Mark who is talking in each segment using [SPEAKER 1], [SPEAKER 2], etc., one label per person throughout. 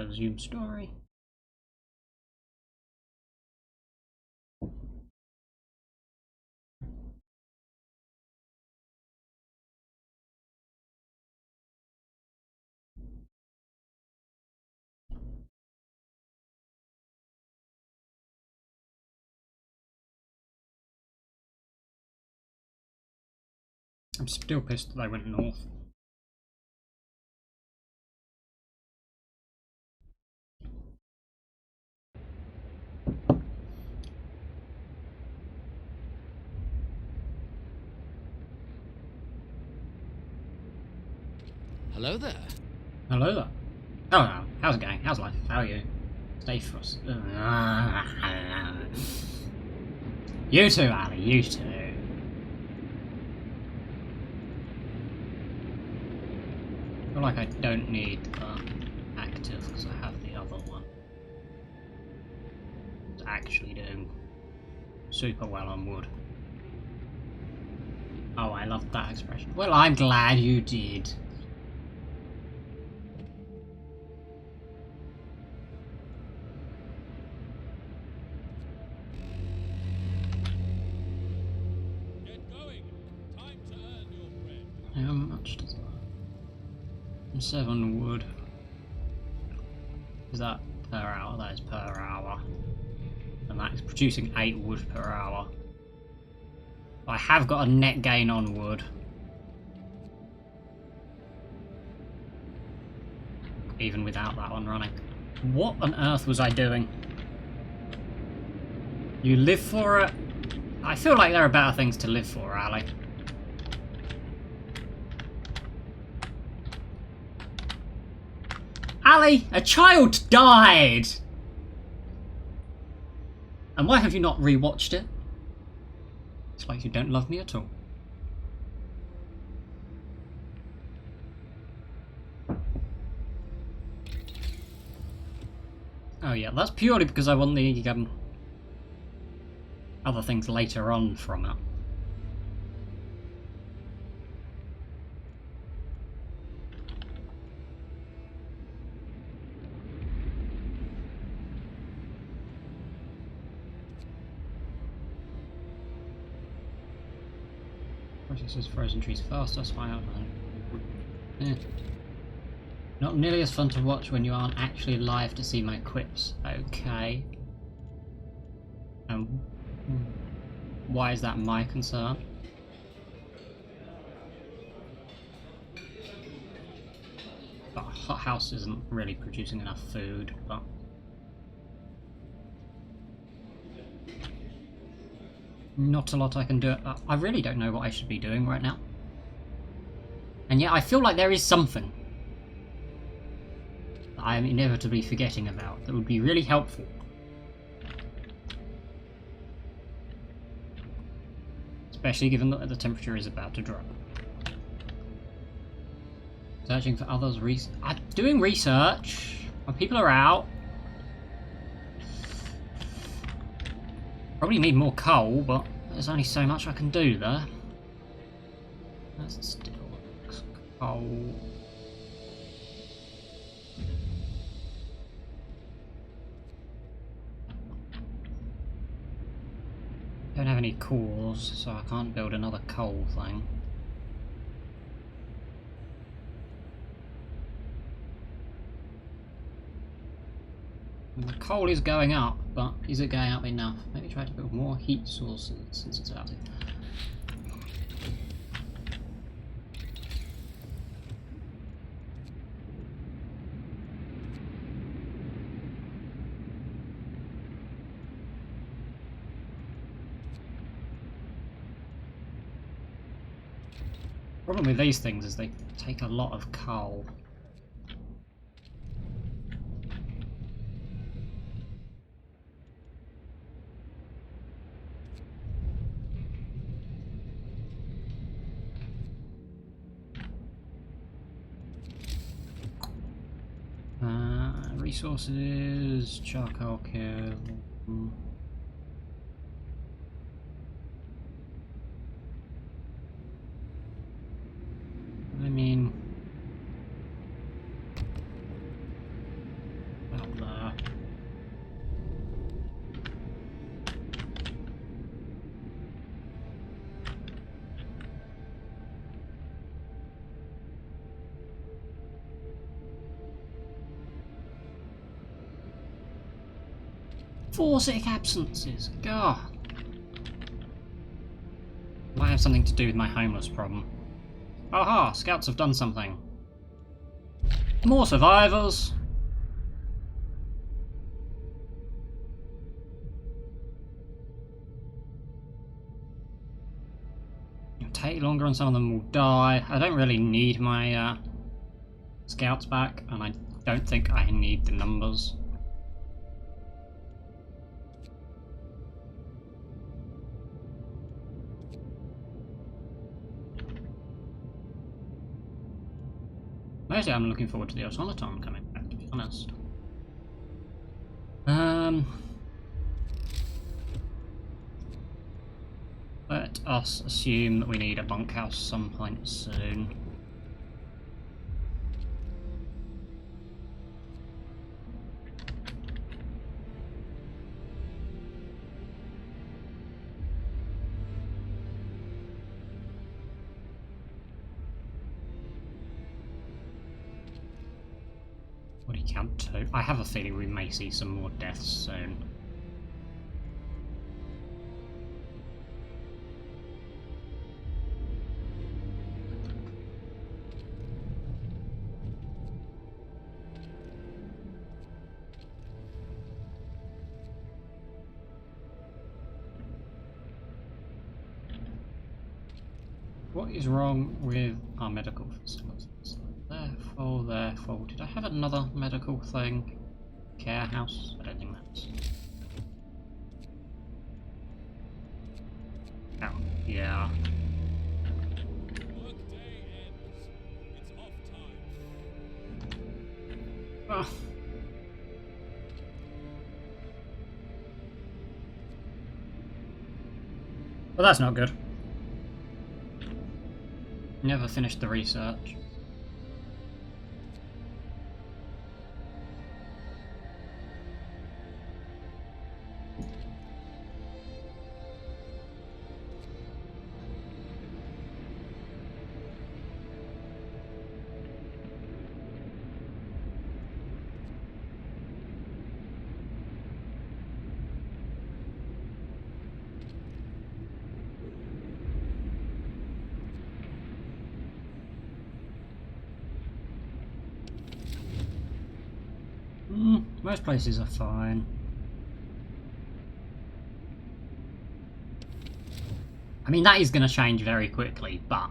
[SPEAKER 1] Resume story. I'm still pissed that I went north.
[SPEAKER 2] Hello there.
[SPEAKER 1] Hello there. Oh, how's it going? How's life? How are you? Stay frost. You too, Ali. You too. I feel like I don't need active because I have the other one. It's actually doing super well on wood. Oh, I love that expression. Well, I'm glad you did.
[SPEAKER 2] Get going. Time to earn your bread.
[SPEAKER 1] How much does that? 7 wood. Is that per hour? That is per hour. And that is producing 8 wood per hour. I have got a net gain on wood. Even without that one running. What on earth was I doing? You live for it? I feel like there are better things to live for, Ali. Ali, a child died! And why have you not rewatched it? It's like you don't love me at all. Oh yeah, that's purely because I want the other things later on from it. Processes frozen trees faster, that's fine. Yeah. Not nearly as fun to watch when you aren't actually live to see my quips. Okay. Why is that my concern? The hothouse isn't really producing enough food, but... Not a lot I can do. I really don't know what I should be doing right now. And yet I feel like there is something that I am inevitably forgetting about that would be really helpful. Especially given that the temperature is about to drop. Searching for others. I'm doing research. When people are out. Probably need more coal, but there's only so much I can do there. That's still coal. Don't have any cores, so I can't build another coal thing. And the coal is going up, but is it going up enough? Maybe try to build more heat sources since it's out. Problem with these things is they take a lot of coal. Resources, charcoal kiln. I mean, 4 sick absences. God. Might have something to do with my homeless problem. Aha! Scouts have done something. More survivors! It'll take longer and some of them will die. I don't really need my scouts back, and I don't think I need the numbers. Mostly I'm looking forward to the automaton coming back, to be honest. Let us assume that we need a bunkhouse some point soon. Body count 2. I have a feeling we may see some more deaths soon. What is wrong with our medical facilities? They're full, they're full. Did I have another medical thing? Care house? I don't think that's... Oh, yeah.
[SPEAKER 2] Workday ends. It's off time.
[SPEAKER 1] Oh. Well, that's not good. Never finished the research. Most places are fine. I mean, that is going to change very quickly, but...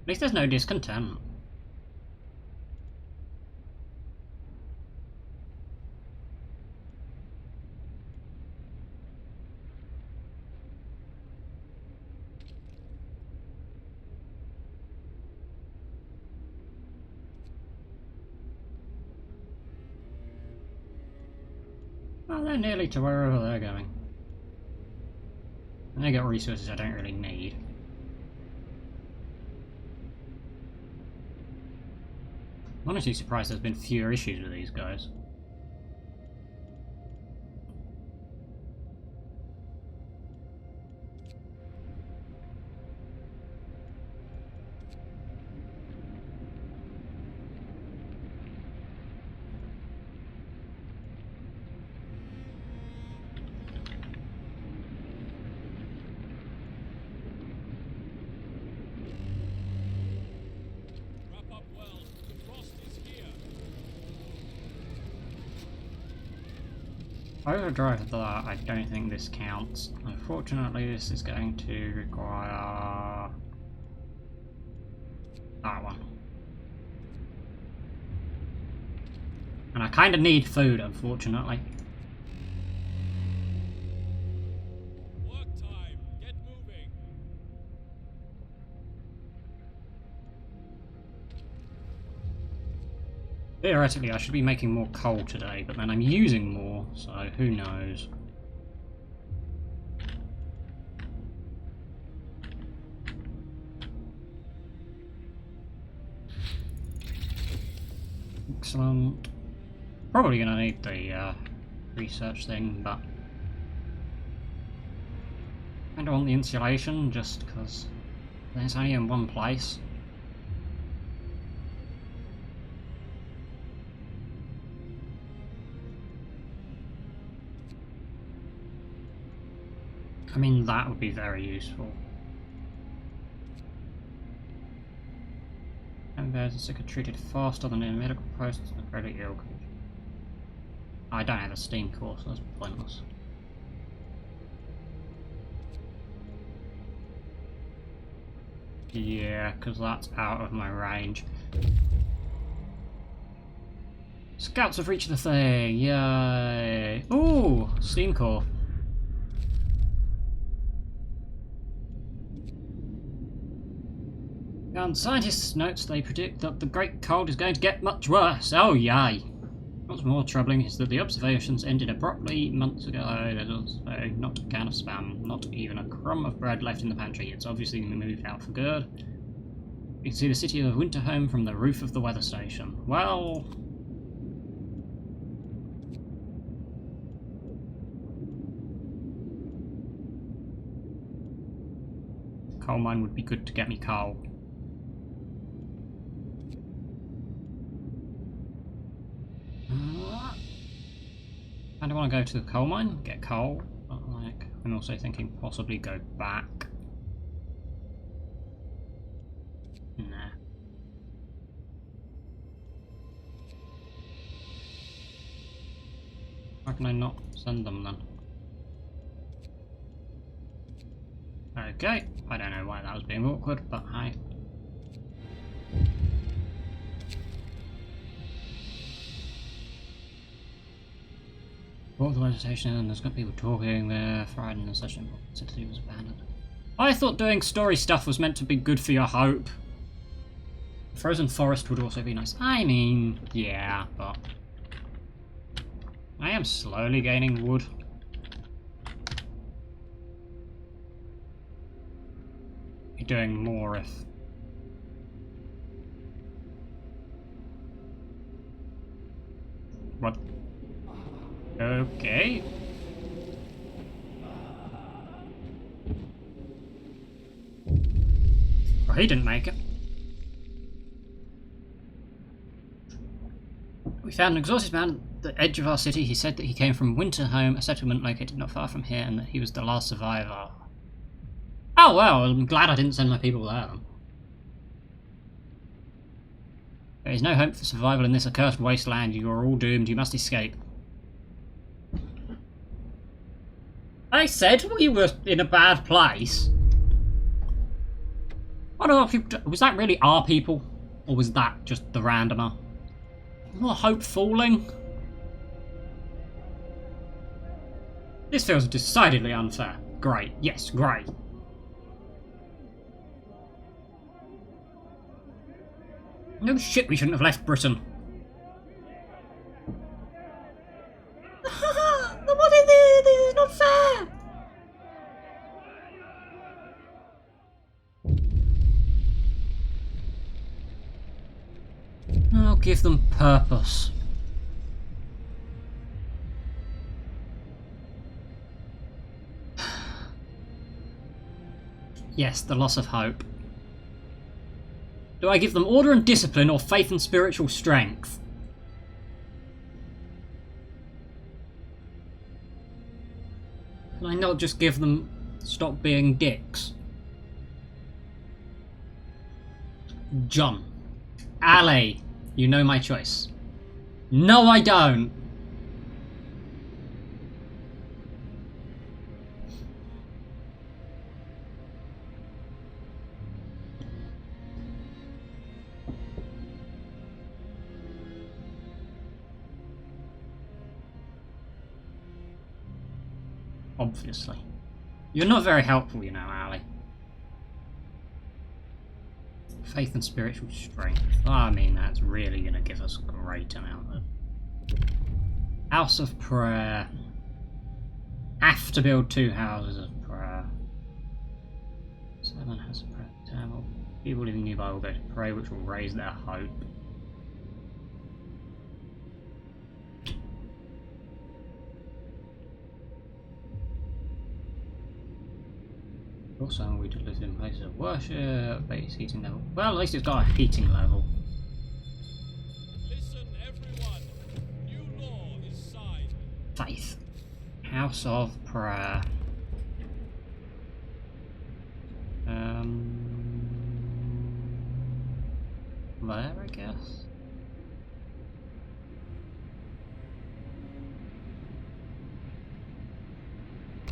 [SPEAKER 1] at least there's no discontent. Well, they're nearly to wherever they're going. And they get resources I don't really need. I'm honestly surprised there's been fewer issues with these guys.
[SPEAKER 2] Wrap up well. The frost is here.
[SPEAKER 1] Overdrive that, I don't think this counts. Unfortunately, this is going to require that one. And I kind of need food, unfortunately.
[SPEAKER 2] Work time. Get moving.
[SPEAKER 1] Theoretically, I should be making more coal today, but then I'm using more, so who knows. Excellent. Probably gonna need the research thing, but I don't want the insulation just because it's only in one place. I mean, that would be very useful. And there's a sick are treated faster than in medical posts and very ill. I don't have a steam core, so that's pointless. Yeah, because that's out of my range. Scouts have reached the thing, yay! Ooh, steam core. And scientists notes they predict that the Great Cold is going to get much worse. Oh yay! What's more troubling is that the observations ended abruptly months ago. There's also not a can of spam, not even a crumb of bread left in the pantry. It's obviously moved out for good. You can see the city of Winterhome from the roof of the weather station. Well... coal mine would be good to get me coal. I don't want to go to the coal mine, get coal, but like, I'm also thinking possibly go back. Nah. Why can I not send them then? Okay, I don't know why that was being awkward, but hi. Walked the weather station and there's got people talking there. Fried in the session, but the city was abandoned. I thought doing story stuff was meant to be good for your hope. Frozen forest would also be nice. I mean, yeah, but I am slowly gaining wood. Be doing more if what? Okay. Well, he didn't make it. We found an exhausted man at the edge of our city. He said that he came from Winterhome, a settlement located not far from here, and that he was the last survivor. Oh well, I'm glad I didn't send my people there. There is no hope for survival in this accursed wasteland. You are all doomed. You must escape. I said we were in a bad place. What are people? Was that really our people? Or was that just the randomer? More hope falling? This feels decidedly unfair. Great. Yes, great. No shit, we shouldn't have left Britain. What is this? This is not fair. I'll give them purpose. Yes, the loss of hope. Do I give them order and discipline or faith and spiritual strength? Can I not just give them stop being dicks? John. Ali. You know my choice. No, I don't. Obviously. You're not very helpful, you know, Ali. Faith and spiritual strength. Oh, I mean, that's really going to give us a great amount of... House of Prayer. Have to build 2 houses of prayer. 7 houses of prayer. Eternal. People living nearby will go to pray, which will raise their hope. Also, we did live in places of worship, base heating level. Well, at least it's got a heating level.
[SPEAKER 2] Listen, everyone. New law is signed.
[SPEAKER 1] Faith. House of Prayer. There, I guess.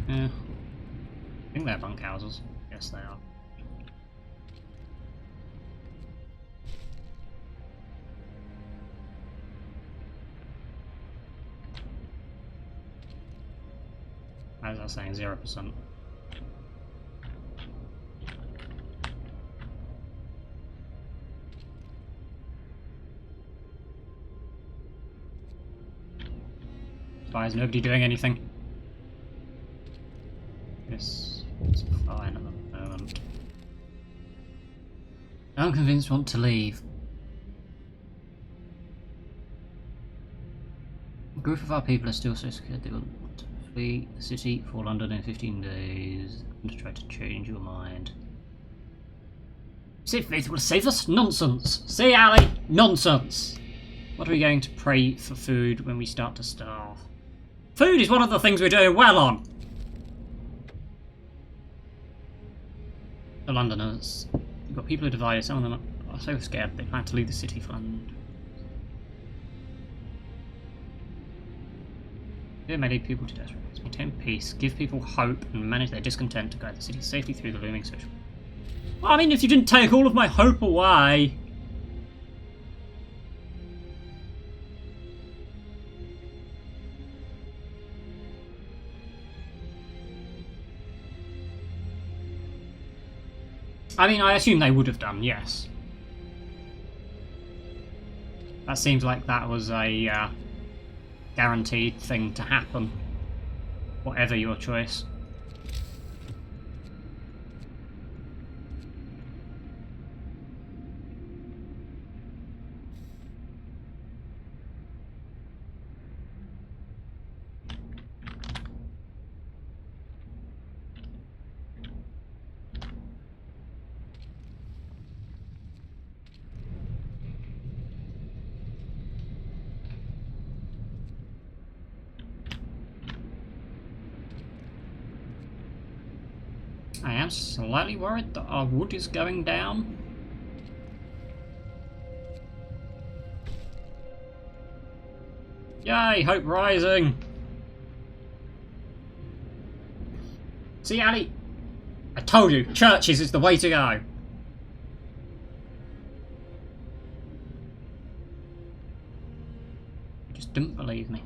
[SPEAKER 1] Yeah. I think they're bunkhouses. Yes, they are. As I was saying, 0%. Why is nobody doing anything? This is fine at the moment. Unconvinced want to leave. A group of our people are still so scared they want to flee the city for London in 15 days and to try to change your mind. See if Faith will save us? Nonsense! See, Ali? Nonsense! What are we going to pray for food when we start to starve? Food is one of the things we're doing well on! The Londoners. You've got people who are divided, some of them are so scared they plan to leave the city for London. It may lead people to desperate. Maintain peace, give people hope, and manage their discontent to guide the city safely through the looming social. Well, I mean, if you didn't take all of my hope away. I mean, I assume they would have done, yes. That seems like that was a guaranteed thing to happen. Whatever your choice. I am slightly worried that our wood is going down. Yay, hope rising! See, Ali? I told you, churches is the way to go. You just didn't believe me.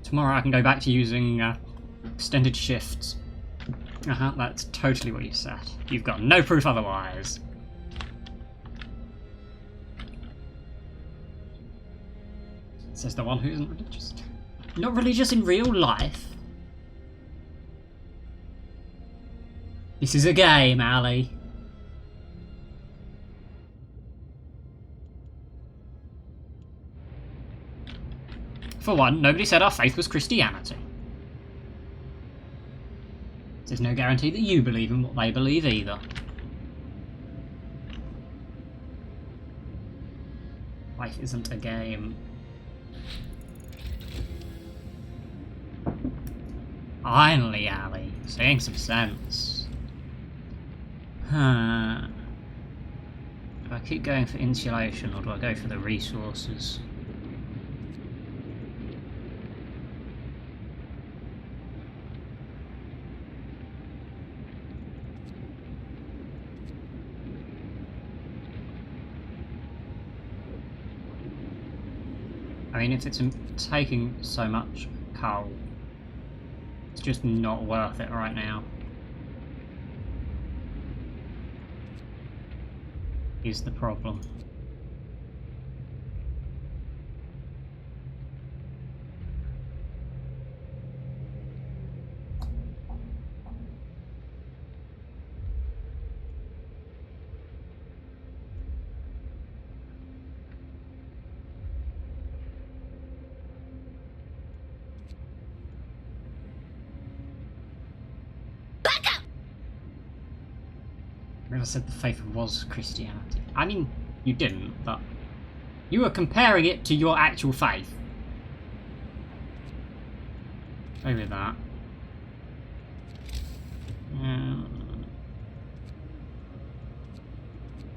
[SPEAKER 1] Tomorrow I can go back to using extended shifts. That's totally what you said. You've got no proof otherwise. Says the one who isn't religious. Not religious in real life. This is a game, Ali. For one, nobody said our faith was Christianity. There's no guarantee that you believe in what they believe either. Life isn't a game. Finally, Ali, seeing some sense. Do I keep going for insulation or do I go for the resources? I mean, if it's taking so much coal, it's just not worth it right now. Is the problem. never said the faith was Christianity. I mean, you didn't, but you were comparing it to your actual faith. Go with that.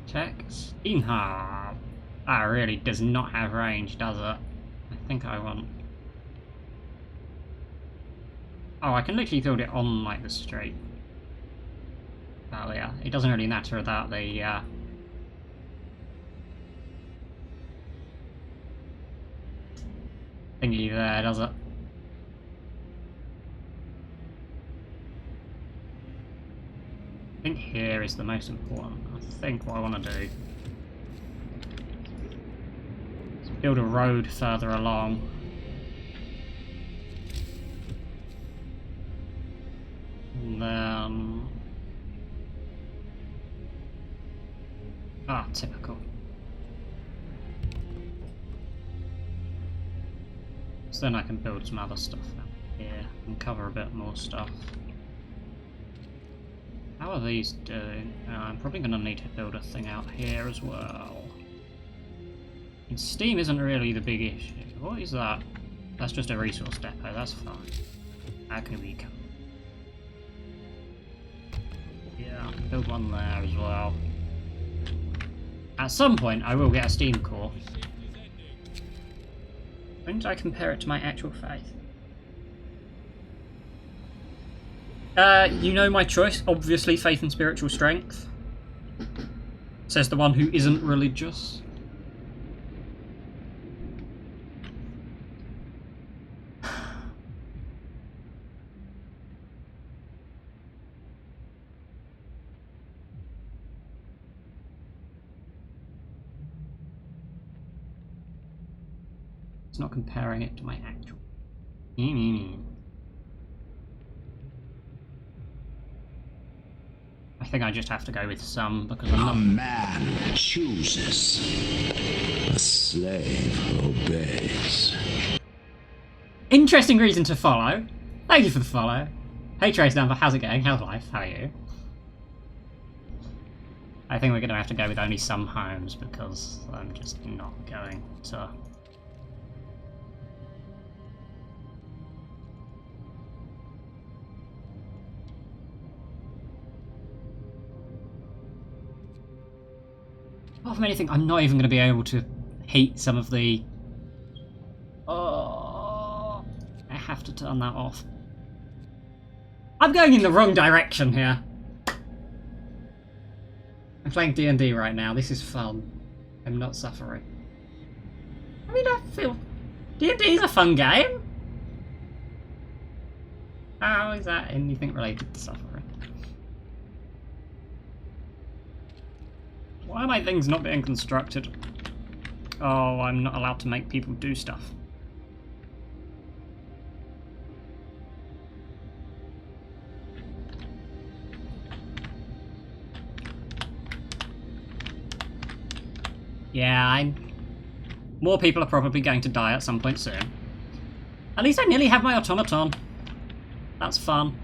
[SPEAKER 1] Check. Steenhardt. That really does not have range, does it? I think I want... Oh, I can literally build it on, like, the street. Oh, yeah. It doesn't really matter about the, thingy there, does it? I think here is the most important. I think what I want to do is build a road further along. And then... Ah, typical. So then I can build some other stuff out here and cover a bit more stuff. How are these doing? I'm probably going to need to build a thing out here as well. And steam isn't really the big issue. What is that? That's just a resource depot, that's fine. How can we come? Yeah, build one there as well. At some point I will get a steam core. When did I compare it to my actual faith? You know my choice, obviously faith and spiritual strength. Says the one who isn't religious. It's not comparing it to my actual. I think I just have to go with some because I'm not...
[SPEAKER 3] A man chooses. A slave obeys.
[SPEAKER 1] Interesting reason to follow. Thank you for the follow. Hey Trace Number, how's it going? How's life? How are you? I think we're going to have to go with only some homes because I'm just not going to... Apart from anything, I'm not even going to be able to heat some of the... Oh, I have to turn that off. I'm going in the wrong direction here. I'm playing D&D right now. This is fun. I'm not suffering. I mean, I feel... D&D is a fun game. How is that anything related to suffering? Why are my things not being constructed? Oh, I'm not allowed to make people do stuff. Yeah, more people are probably going to die at some point soon. At least I nearly have my automaton. That's fun.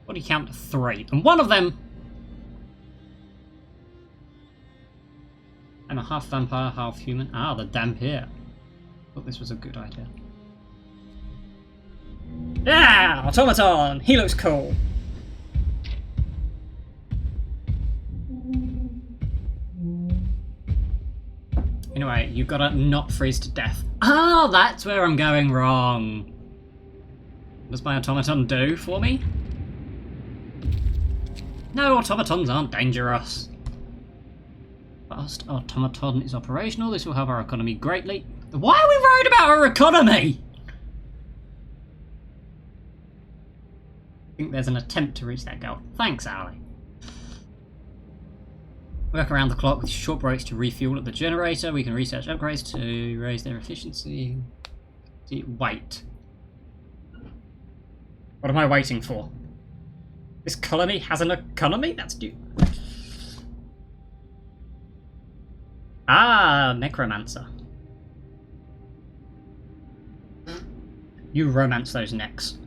[SPEAKER 1] What do you count to 3? And one of them... I'm a half vampire, half human. Ah, the Dampier. Thought this was a good idea. Yeah! Automaton! He looks cool. Anyway, you've got to not freeze to death. Ah, that's where I'm going wrong. What does my automaton do for me? No, automatons aren't dangerous. Fast automaton is operational. This will help our economy greatly. Why are we worried about our economy? I think there's an attempt to reach that goal. Thanks, Ali. Work around the clock with short breaks to refuel at the generator. We can research upgrades to raise their efficiency. Wait. What am I waiting for? This colony has an economy? That's due. Ah, necromancer. You romance those necks.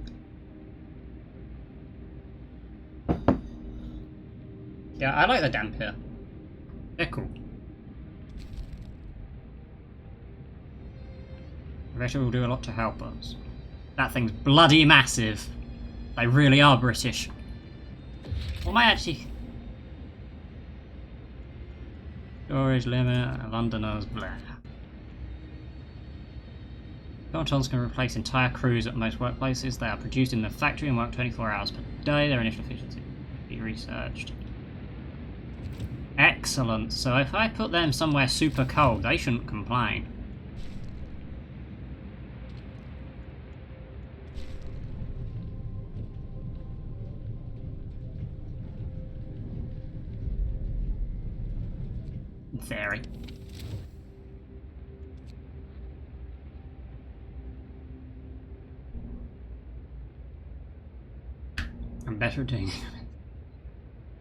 [SPEAKER 1] Yeah, I like the damp here. They're cool. I bet it will do a lot to help us. That thing's bloody massive. They really are British. What am I actually... Storage limit, Londoners, blah. Contons can replace entire crews at most workplaces. They are produced in the factory and work 24 hours per day. Their initial efficiency can be researched. Excellent. So if I put them somewhere super cold, they shouldn't complain. In theory. I'm better at doing it.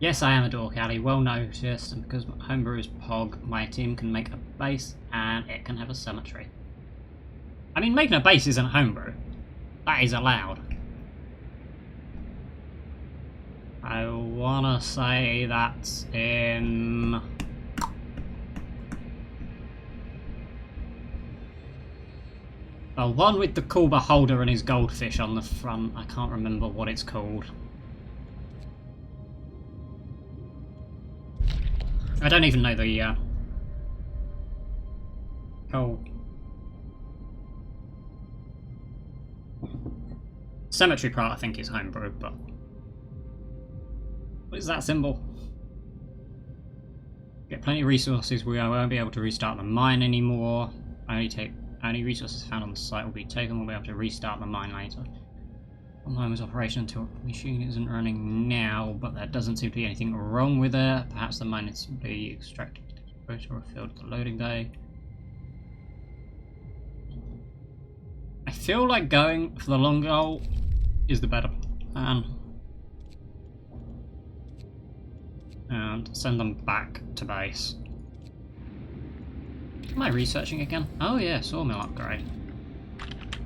[SPEAKER 1] Yes, I am a dork alley, well noticed, and because homebrew is POG, my team can make a base and it can have a cemetery. I mean, making a base isn't homebrew. That is allowed. I wanna say that's in... the one with the cool beholder and his goldfish on the front. I can't remember what it's called. I don't even know the cemetery part. I think is homebrew, but what is that symbol? Get plenty of resources. We won't be able to restart the mine anymore. Only resources found on the site will be taken. We'll be able to restart the mine later. The mine was operational until the machine isn't running now, but there doesn't seem to be anything wrong with it. Perhaps the mine is simply extracted or filled at the loading bay. I feel like going for the long goal is the better plan. And send them back to base. Am I researching again? Oh yeah, sawmill upgrade.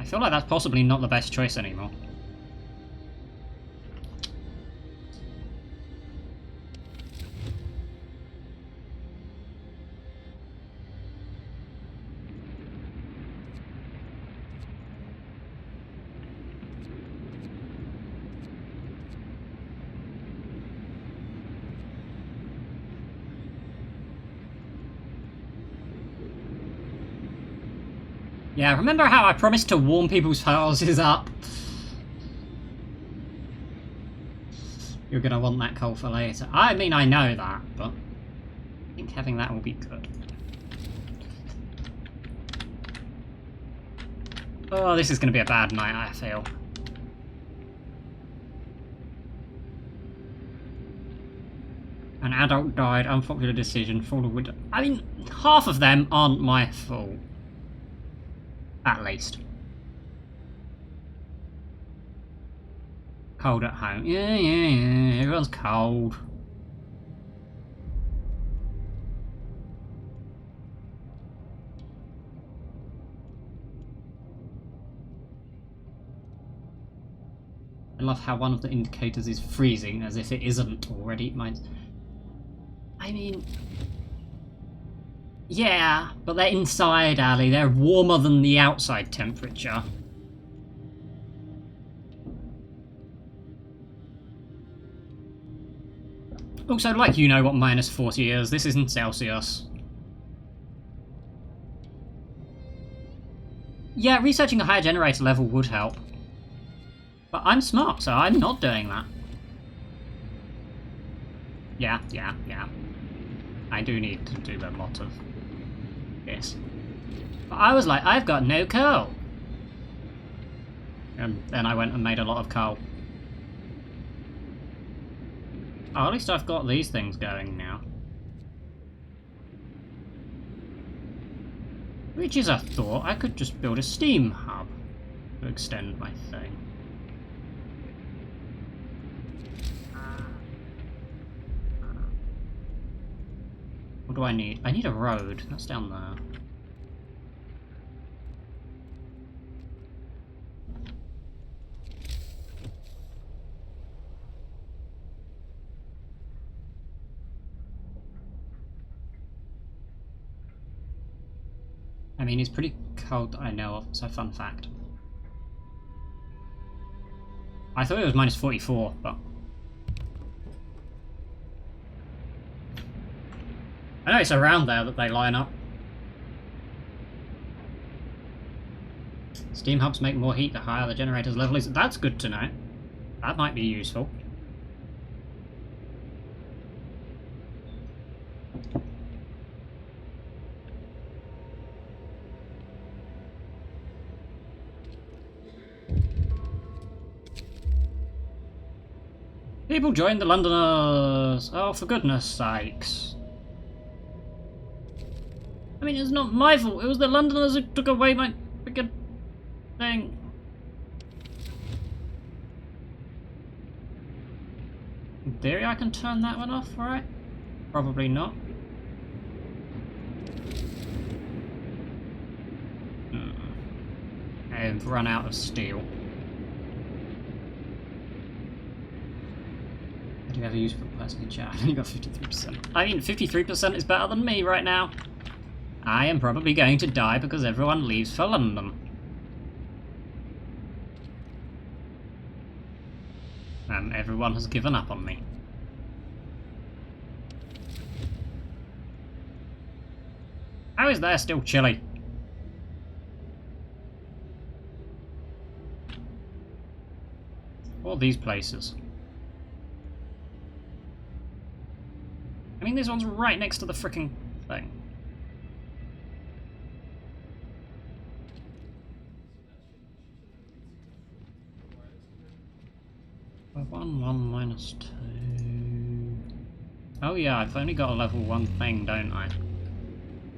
[SPEAKER 1] I feel like that's possibly not the best choice anymore. Yeah, remember how I promised to warm people's houses up? You're gonna want that coal for later. I mean, I know that, but I think having that will be good. Oh, this is gonna be a bad night, I feel. An adult died, unpopular decision, fall of winter. I mean, half of them aren't my fault. At least. Cold at home. Yeah. Everyone's cold. I love how one of the indicators is freezing, as if it isn't already. Mine's... I mean... yeah, but they're inside, Ali. They're warmer than the outside temperature. Also, like you know what minus 40 is, this isn't Celsius. Yeah, researching a higher generator level would help. But I'm smart, so I'm not doing that. Yeah. I do need to do a lot of this. But I was like, I've got no coal. And then I went and made a lot of coal. Oh, at least I've got these things going now. Which is a thought. I could just build a steam hub to extend my thing. What do I need? I need a road. That's down there. I mean, it's pretty cold that I know of, so fun fact. I thought it was minus 44, but... I know it's around there that they line up. Steam hubs make more heat the higher the generator's level is. That's good to know. That might be useful. People join the Londoners! Oh, for goodness sakes. I mean, it's not my fault. It was the Londoners who took away my freaking thing. In theory, I can turn that one off, right? Probably not. I've run out of steel. Do you ever use for the person in chat? I only got 53%. I mean, 53% is better than me right now. I am probably going to die because everyone leaves for London. And everyone has given up on me. How is there still chilly? All these places. I mean, this one's right next to the frickin' thing. One minus 2. Oh yeah, I've only got a level 1 thing, don't I?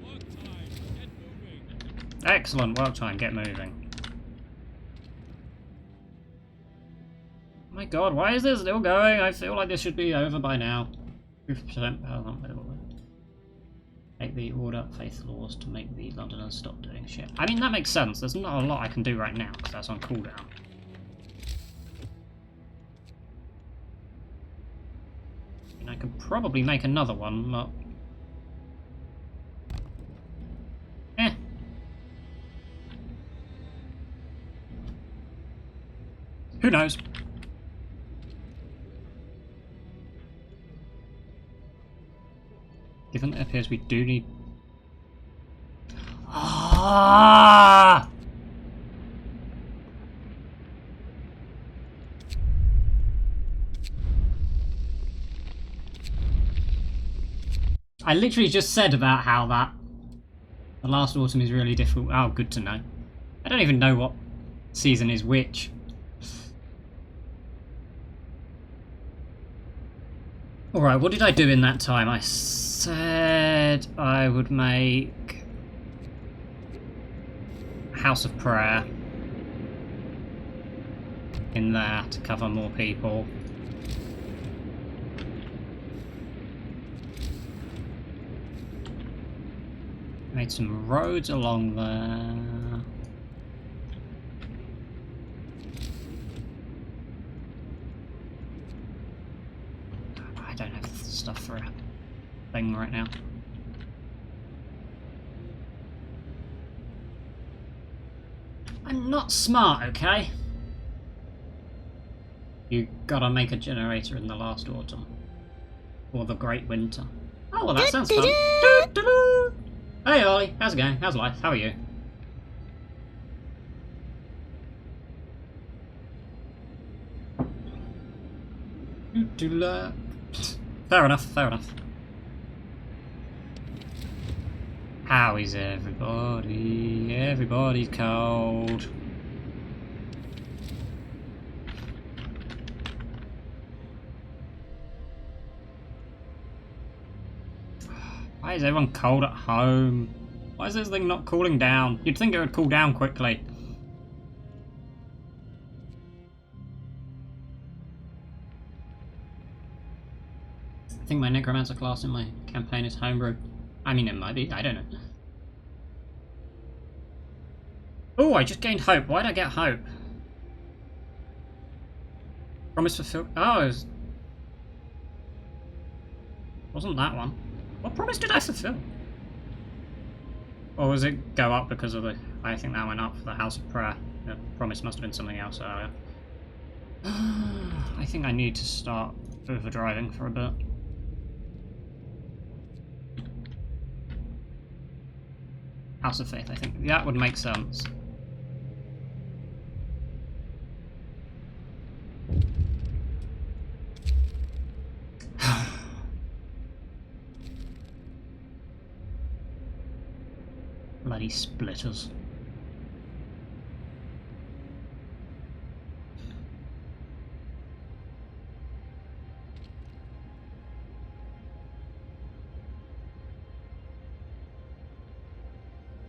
[SPEAKER 2] Work time. Get moving.
[SPEAKER 1] Excellent work time, get moving. Oh my god, why is this still going? I feel like this should be over by now. 50% power on available. Take the order, faith laws to make the Londoners stop doing shit. I mean, that makes sense. There's not a lot I can do right now because that's on cooldown. I mean, I could probably make another one, but... Who knows? Given it appears we do need... Ah! I literally just said about how the last autumn is really difficult. Oh, good to know. I don't even know what season is which. Alright, what did I do in that time? I said I would make House of Prayer in there to cover more people. Made some roads along there. I don't have stuff for a thing right now. I'm not smart, okay? You gotta make a generator in the last autumn. Or the great winter. Oh, well, that sounds fun. Doo-doo-doo. Hey, Ollie. How's it going? How's life? How are you? Fair enough, fair enough. How is everybody? Everybody's cold. Why is everyone cold at home? Why is this thing not cooling down? You'd think it would cool down quickly. I think my necromancer class in my campaign is homebrew. I mean, it might be. I don't know. Oh, I just gained hope. Why did I get hope? Promise fulfilled. Oh, it was... wasn't that one. What promise did I fulfill? Or does it go up because of the... I think that went up for the House of Prayer. The promise must have been something else earlier. I think I need to start overdriving for a bit. House of Faith, I think. That would make sense. Bloody splitters.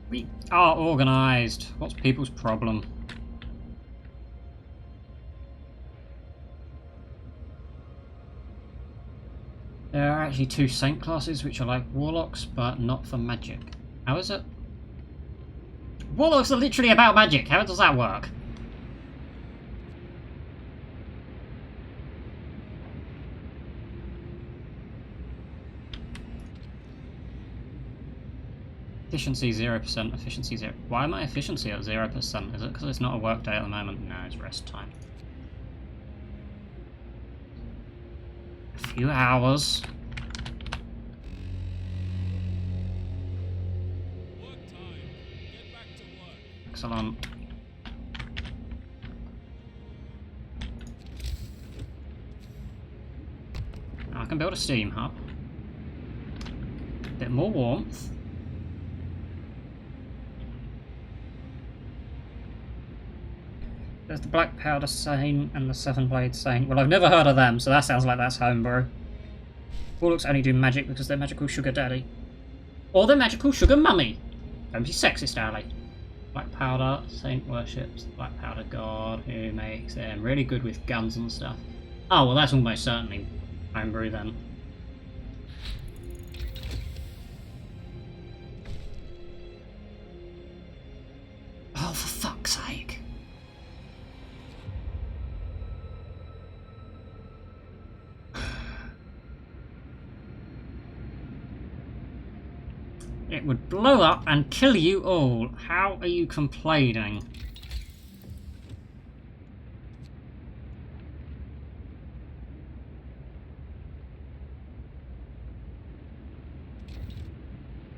[SPEAKER 1] We are organised. What's people's problem? There are actually 2 saint classes which are like warlocks, but not for magic. How is it? Warlocks are literally about magic. How does that work? Efficiency 0%, efficiency 0. Why am I efficiency at 0%? Is it because it's not a work day at the moment? No, it's rest time. A few hours.
[SPEAKER 2] Work time. Get back to work.
[SPEAKER 1] Excellent. Now I can build a steam hub. A bit more warmth. There's the Black Powder Saint and the Seven Blade Saint. Well, I've never heard of them, so that sounds like that's homebrew. Warlocks only do magic because they're magical sugar daddy. Or they're magical sugar mummy. Don't be sexist, Ali. Black Powder Saint worships the Black Powder God who makes them really good with guns and stuff. Oh, well that's almost certainly homebrew then. Oh, for fuck's sake. It would blow up and kill you all. How are you complaining?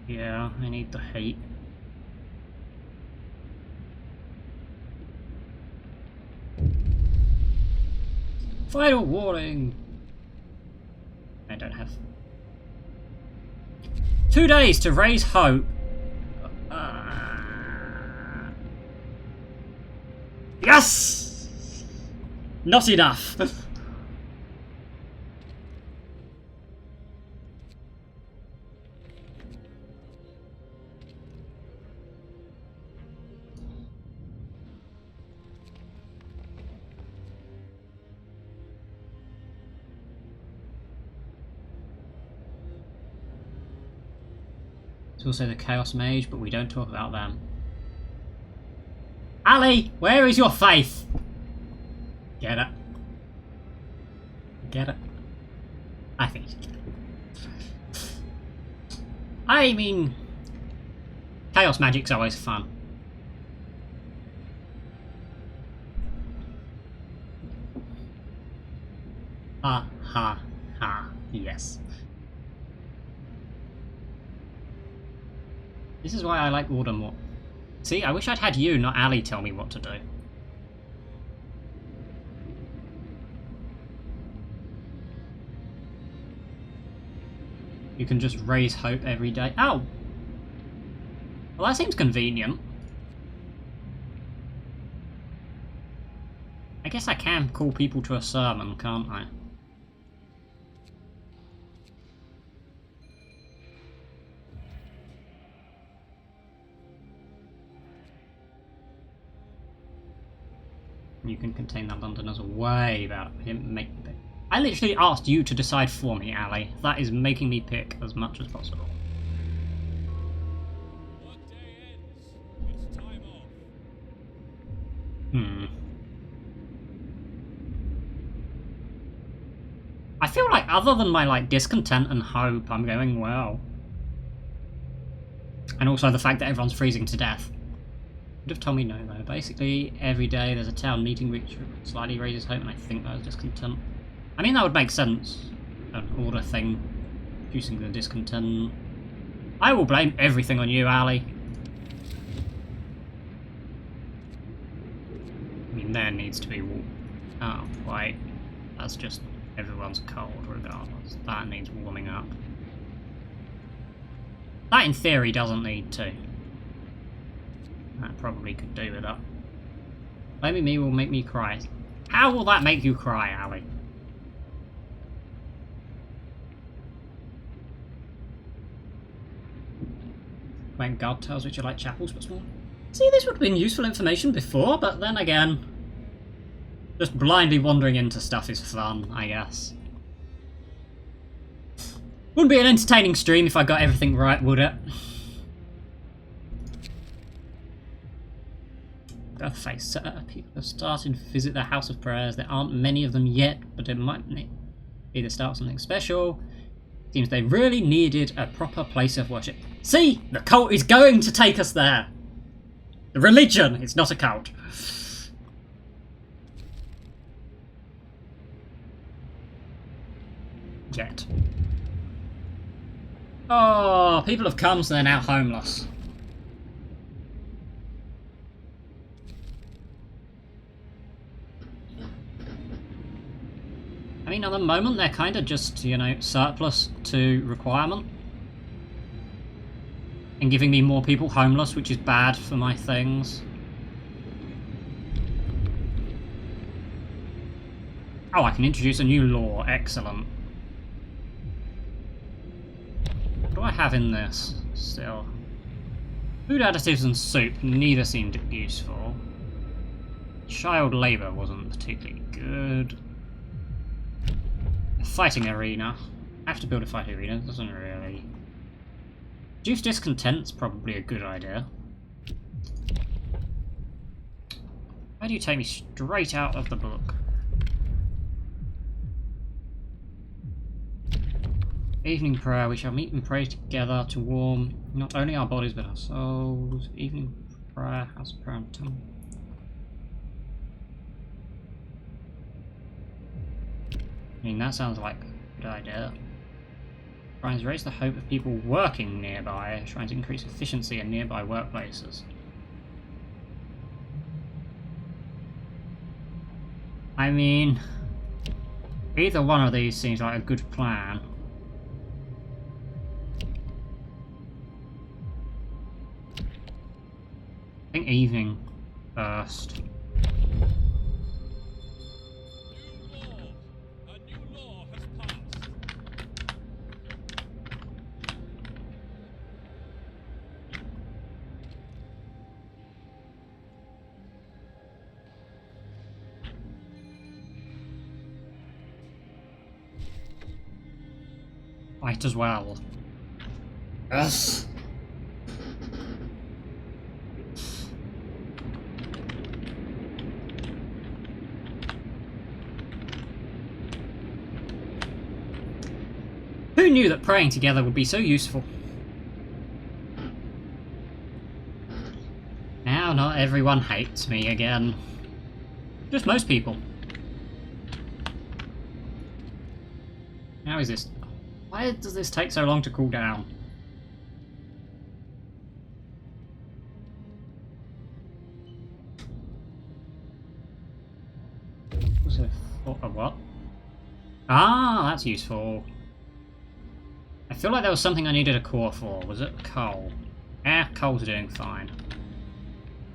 [SPEAKER 1] Yeah, I need the heat. Final warning! I don't have... 2 days to raise hope. Yes! Not enough. There's also the Chaos Mage, but we don't talk about them. Ali, where is your faith? Get it? Get it? I think you get it. I mean, Chaos Magic's always fun. Ha ha ha, yes. This is why I like Order more. See, I wish I'd had you, not Ali, tell me what to do. You can just raise hope every day. Oh! Well, that seems convenient. I guess I can call people to a sermon, can't I? You can contain that Londoners way better. I didn't make me pick. I literally asked you to decide for me, Ali. That is making me pick as much as possible.
[SPEAKER 2] Work day ends. It's time off.
[SPEAKER 1] I feel like other than my discontent and hope, I'm going well. And also the fact that everyone's freezing to death. Would have told me no though. Basically, every day there's a town meeting which slightly raises hope, and I think that was discontent. I mean, that would make sense. An order thing, producing the discontent. I will blame everything on you, Ali. I mean, there needs to be warm. Oh, wait. That's just everyone's cold regardless. That needs warming up. That in theory doesn't need to. That probably could do with that. Blaming me will make me cry. How will that make you cry, Ali? When God tells which are like chapels but small. See, this would have been useful information before, but then again, just blindly wandering into stuff is fun, I guess. Wouldn't be an entertaining stream if I got everything right, would it? Face. People are starting to visit the House of Prayers. There aren't many of them yet, but it might be the start of something special. Seems they really needed a proper place of worship. See? The cult is going to take us there! The religion! It's not a cult. Yet. Oh, people have come, so they're now homeless. I mean, at the moment, they're kind of just, you know, surplus to requirement. And giving me more people homeless, which is bad for my things. Oh, I can introduce a new law. Excellent. What do I have in this still? Food additives and soup, neither seemed useful. Child labour wasn't particularly good. Fighting arena. I have to build a fighting arena, it doesn't really. Reduce discontent's probably a good idea. Why do you take me straight out of the book? Evening prayer, we shall meet and pray together to warm not only our bodies but our souls. Evening prayer, house of prayer and temple. I mean, that sounds like a good idea. Trying to raise the hope of people working nearby, trying to increase efficiency in nearby workplaces. I mean, either one of these seems like a good plan. I think evening first. Might as well. Yes. Who knew that praying together would be so useful? Now not everyone hates me again. Just most people. How is this? Why does this take so long to cool down? Was it a what? Ah, that's useful. I feel like there was something I needed a core for. Was it coal? Coal's doing fine.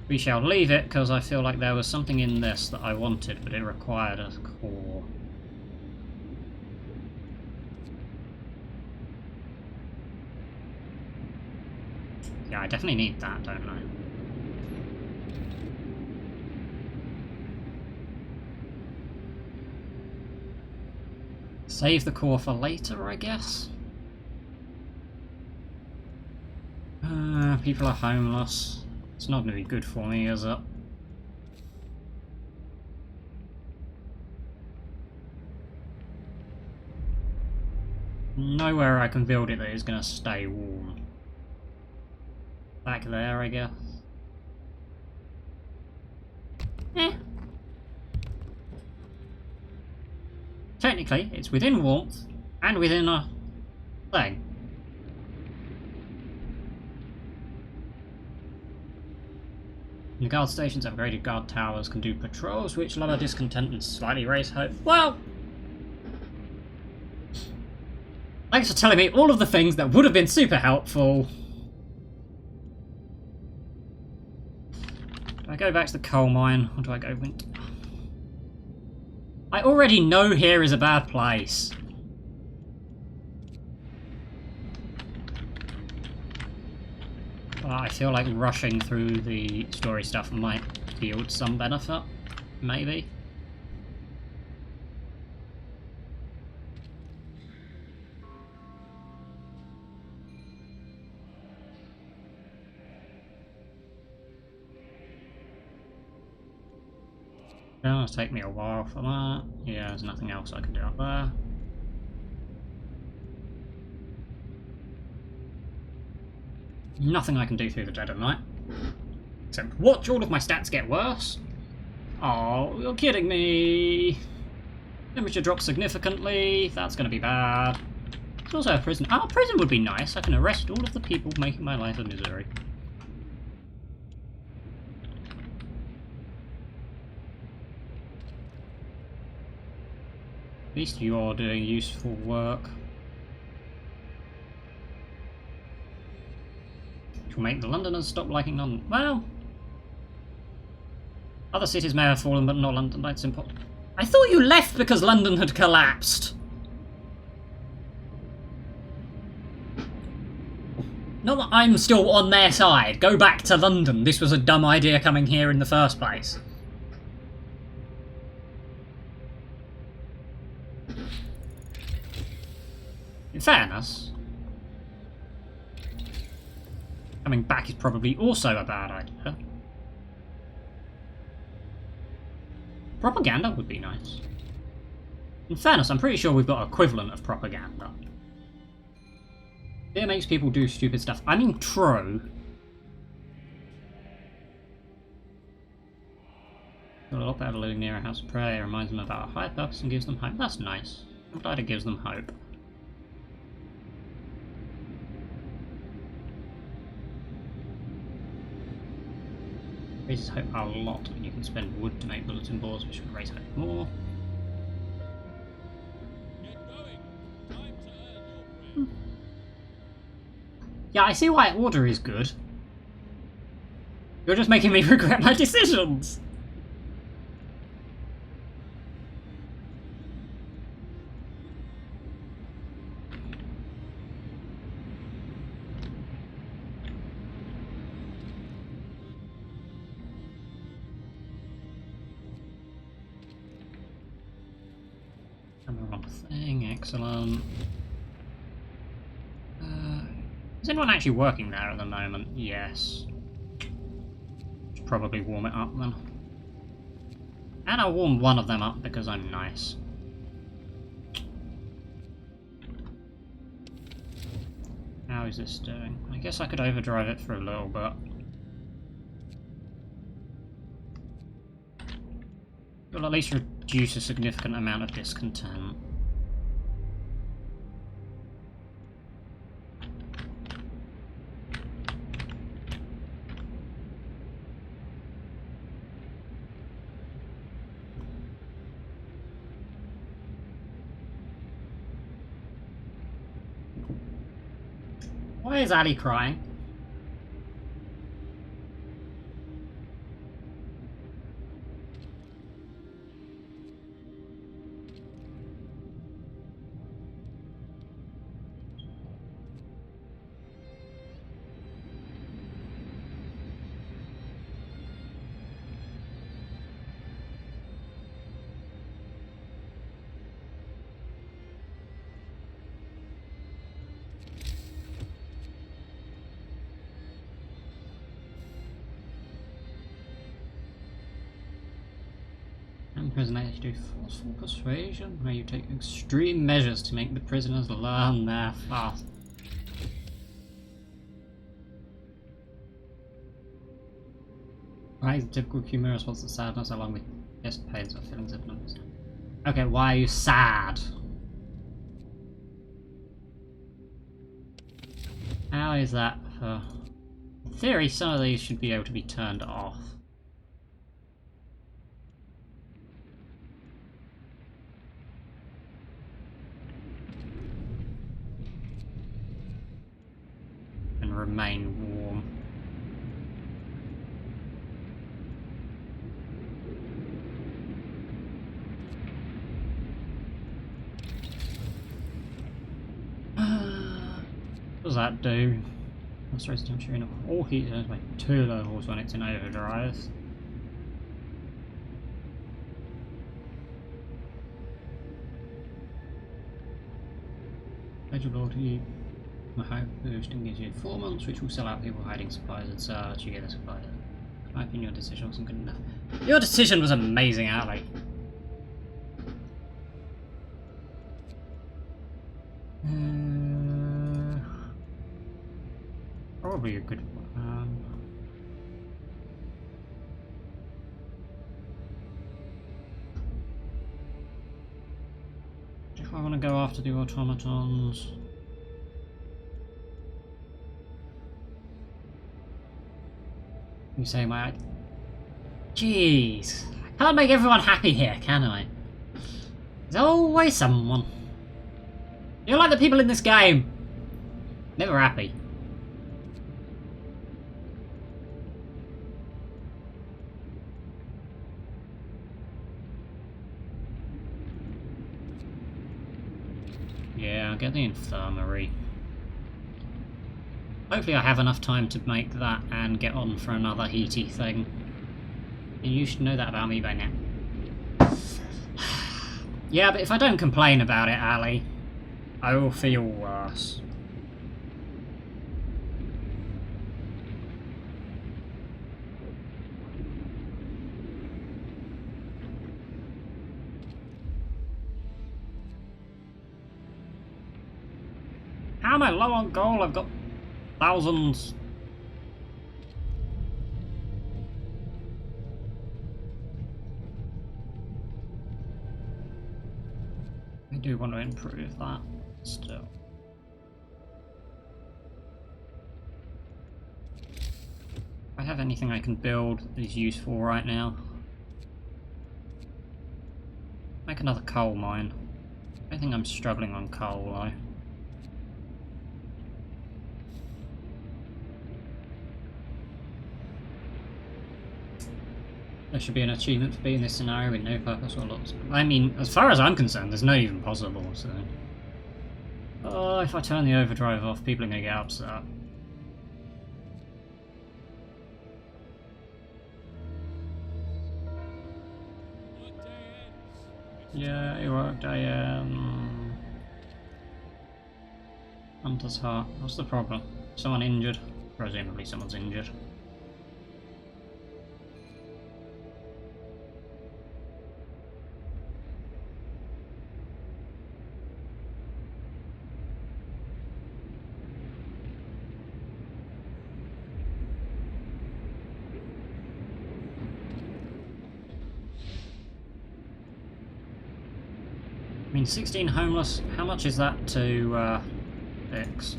[SPEAKER 1] We shall leave it because I feel like there was something in this that I wanted, but it required a core. Yeah, I definitely need that, don't I? Save the core for later, I guess? People are homeless. It's not going to be good for me, is it? Nowhere I can build it that is going to stay warm. Back there, I guess. Eh. Technically, it's within warmth and within a thing. The guard stations, upgraded guard towers can do patrols, which lower discontent and slightly raise hope. Well, thanks for telling me all of the things that would have been super helpful. Do I go back to the coal mine, or do I go winter? I already know here is a bad place. But I feel like rushing through the story stuff might yield some benefit. Maybe. It'll take me a while for that. Yeah, there's nothing else I can do up there. Nothing I can do through the dead of night. Except watch all of my stats get worse. Oh, you're kidding me. Temperature drops significantly. That's going to be bad. There's also a prison. Oh, prison would be nice. I can arrest all of the people making my life a misery. At least you're doing useful work. Which will make the Londoners stop liking London. Well, other cities may have fallen, but not London. That's important. I thought you left because London had collapsed. Not that I'm still on their side. Go back to London. This was a dumb idea coming here in the first place. In fairness, coming back is probably also a bad idea. Propaganda would be nice. In fairness, I'm pretty sure we've got equivalent of propaganda. It makes people do stupid stuff. I mean, true. Got a lot better living near a house of prayer. It reminds them about a higher purpose and gives them hope. That's nice. I'm glad it gives them hope. Raises hope a lot, and you can spend wood to make bulletin boards, which would raise hope more.
[SPEAKER 2] Get going. Time to earn your bread.
[SPEAKER 1] Yeah, I see why order is good. You're just making me regret my decisions! Wrong thing, excellent. Is anyone actually working there at the moment? Yes. Should probably warm it up then. And I'll warm one of them up because I'm nice. How is this doing? I guess I could overdrive it for a little bit. It'll at least reduce a significant amount of discontent. Why is Ali crying? Prisoners do forceful persuasion, where you take extreme measures to make the prisoners learn their fast. Why is typical humor response to sadness along with just pains or feelings of numbers? Okay, why are you sad? How is that for... In theory, some of these should be able to be turned off. And remain warm. What does that do? That's raised temperature in all heat zones by 2 levels when it's in overdrive. Eligibility high boosting gives you 4 months, which will sell out people hiding supplies and search. You get the supplies. In my opinion, your decision wasn't good enough. Your decision was amazing, Ali. Probably a good one. If I want to go after the automatons. You say my... Jeez. I can't make everyone happy here, can I? There's always someone. You're like the people in this game. Never happy. Yeah, I'll get the infirmary. Hopefully I have enough time to make that and get on for another heaty thing. And you should know that about me by now. Yeah, but if I don't complain about it, Ali, I will feel worse. How am I low on gold? I've got thousands. I do want to improve that still. If I have anything I can build that is useful right now. Make another coal mine. I think I'm struggling on coal though. There should be an achievement for beating this scenario with no purpose or lots. I mean, as far as I'm concerned, there's no even possible, so... Oh, if I turn the overdrive off, people are going to get upset. Yeah, your workday ends. Hunter's Heart. What's the problem? Someone injured? Presumably someone's injured. I mean, 16 homeless, how much is that to fix?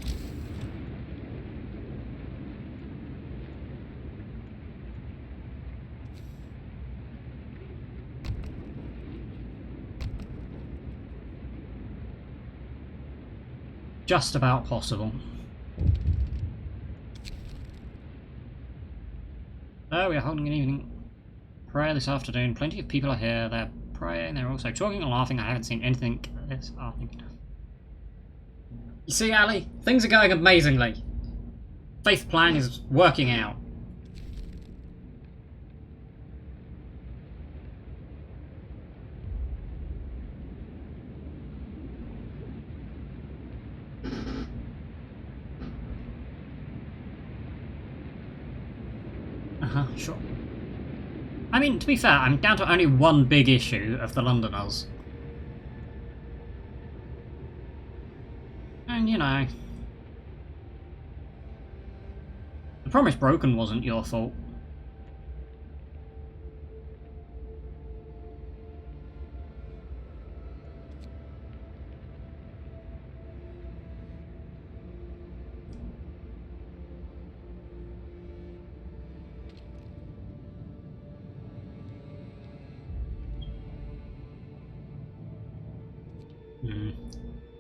[SPEAKER 1] Just about possible. Oh, we're holding an evening prayer this afternoon. Plenty of people are here. They're praying, they're also talking and laughing. I haven't seen anything this afternoon. You see, Ali? Things are going amazingly. Faith plan is working out. Sure. I mean, to be fair, I'm down to only one big issue of the Londoners. And, you know... The Promise Broken wasn't your fault.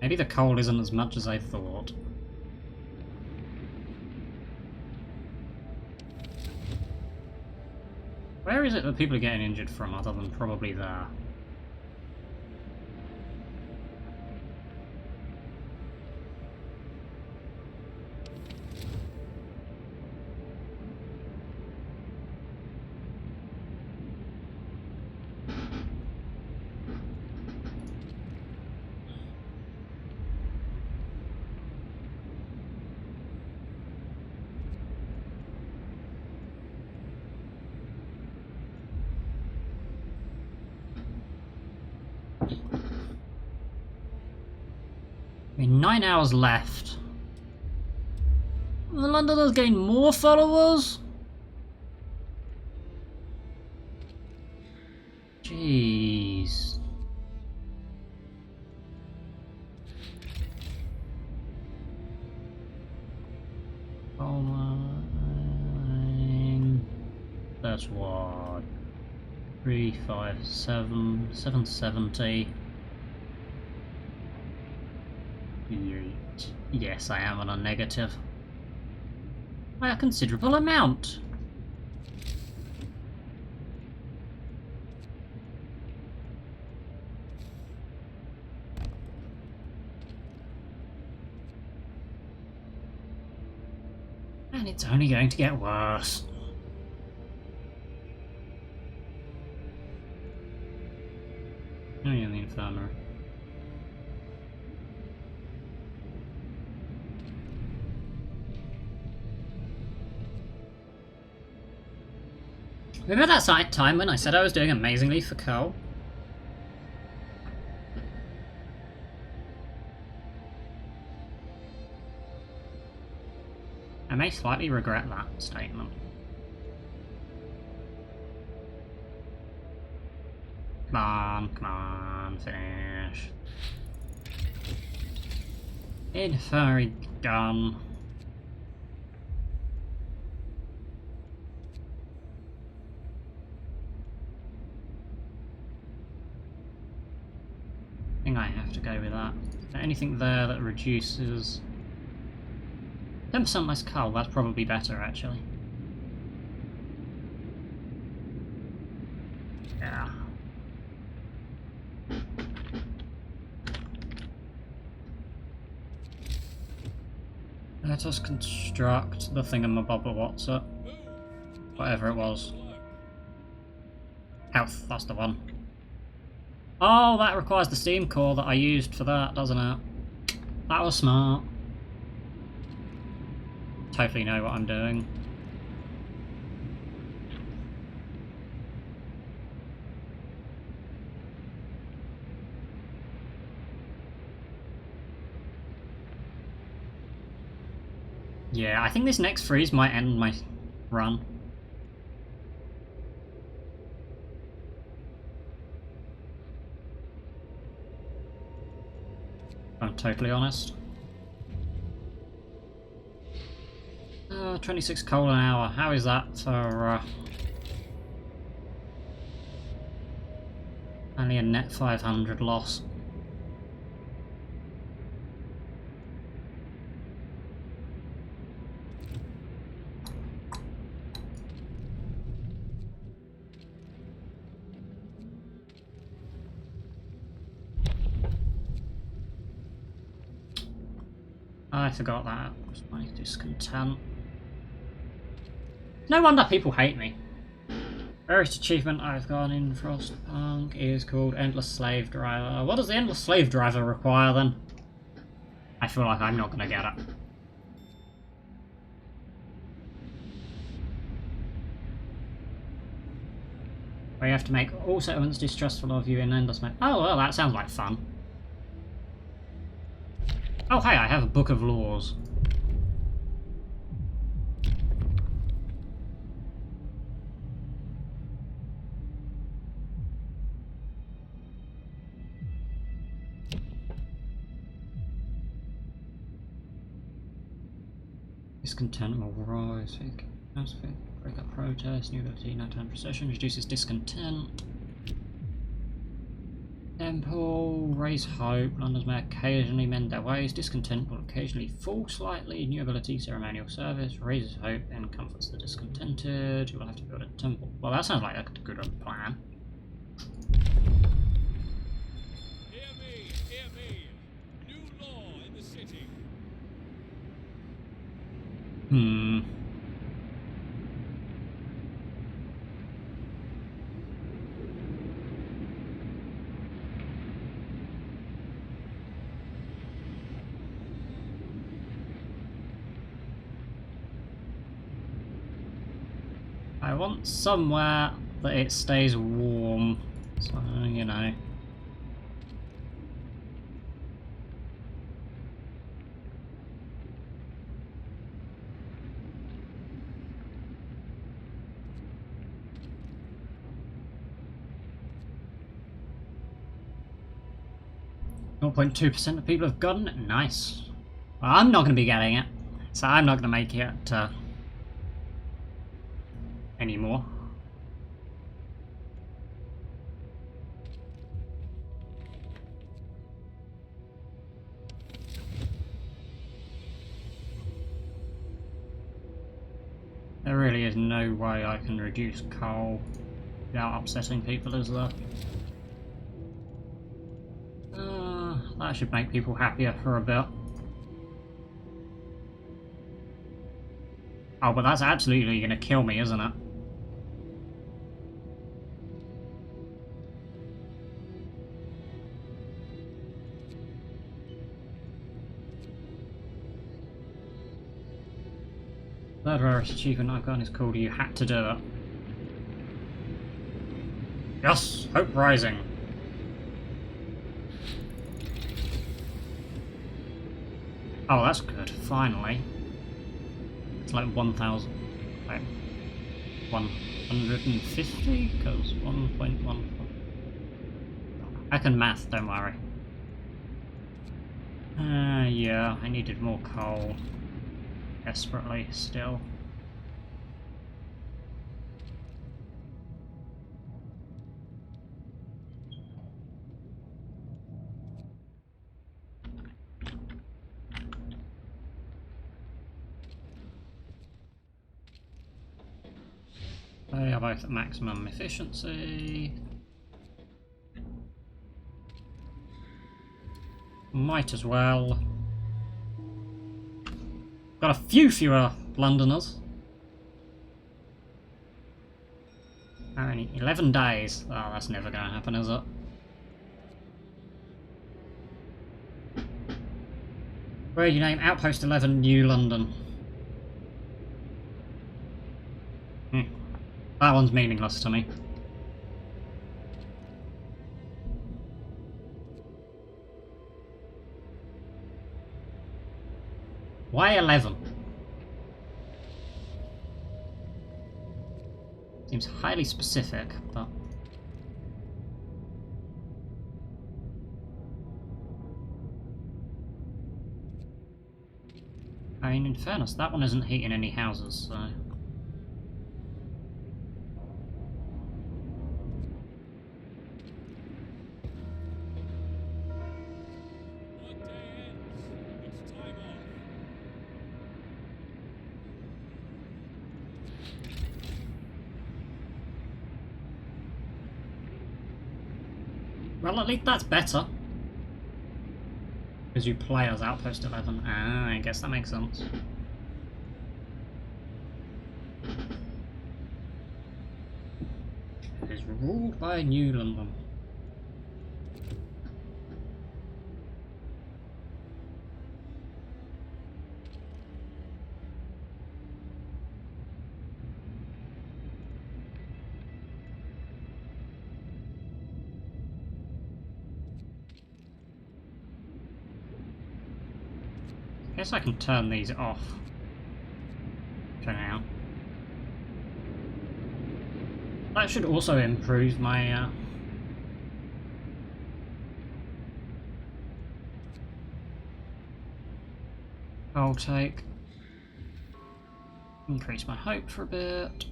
[SPEAKER 1] Maybe the cold isn't as much as I thought. Where is it that people are getting injured from other than probably there? I mean, 9 hours left. The Londoners gain more followers? Jeez. Oh my. That's what? 357, 770. Yes, I am on a negative. By a considerable amount. And it's only going to get worse. Oh, yeah, the infirmary. Remember that time when I said I was doing amazingly for coal? I may slightly regret that statement. Come on, finish. Infirmary done. I think I have to go with that. Is there anything there that reduces 10% less coal? That's probably better, actually. Yeah. Let us construct the thingamabobber, what's it? Whatever it was. Health, that's the one. Oh, that requires the steam core that I used for that, doesn't it? That was smart. Totally know what I'm doing. Yeah, I think this next freeze might end my run. If I'm totally honest. 26 coal an hour. How is that for only a net 500 loss? I forgot that. Was my discontent. No wonder people hate me. First achievement I've got in Frostpunk is called Endless Slave Driver. What does the Endless Slave Driver require then? I feel like I'm not gonna get it. Where you have to make all settlements distrustful of you in endless mode. Oh well, that sounds like fun. Oh hey, I have a book of laws. Discontent will rise. Break up protest. New ability, nighttime procession reduces discontent. Temple, raise hope, Londoners may occasionally mend their ways, discontent will occasionally fall slightly, new ability, ceremonial service, raises hope and comforts the discontented, you will have to build a temple. Well, that sounds like a good plan.
[SPEAKER 2] Hear me! New law in the city.
[SPEAKER 1] I want somewhere that it stays warm, so, you know. .2% of people have gotten it. Nice. Well, I'm not going to be getting it, so I'm not going to make it anymore. There really is no way I can reduce coal without upsetting people, is there? That should make people happier for a bit. Oh, but that's absolutely going to kill me, isn't it? Third rarest achievement I've gotten is called You Had to Do It. Yes! Hope Rising! Oh, that's good, finally. It's like 1,000... like 150? Because 1.14... I can math, don't worry. Yeah, I needed more coal. Desperately, still. They are both at maximum efficiency. Might as well. Got a few fewer Londoners. How many? 11 days. Oh, that's never going to happen, is it? Where you name Outpost 11 New London. That one's meaningless to me. Why 11? Seems highly specific, but... I mean, in fairness, that one isn't heating any houses, so... Well, at least that's better. Because you play as Outpost 11. Ah, I guess that makes sense. It is ruled by New London. I guess I can turn these off for now. That should also improve my I'll take increase my hope for a bit.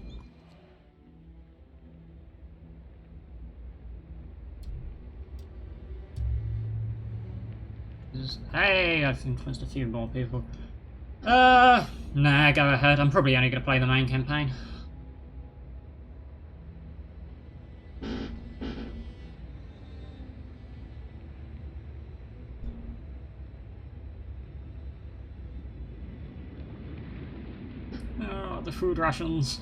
[SPEAKER 1] is... Hey, I've influenced a few more people. Nah, go ahead. I'm probably only going to play the main campaign. Oh, the food rations.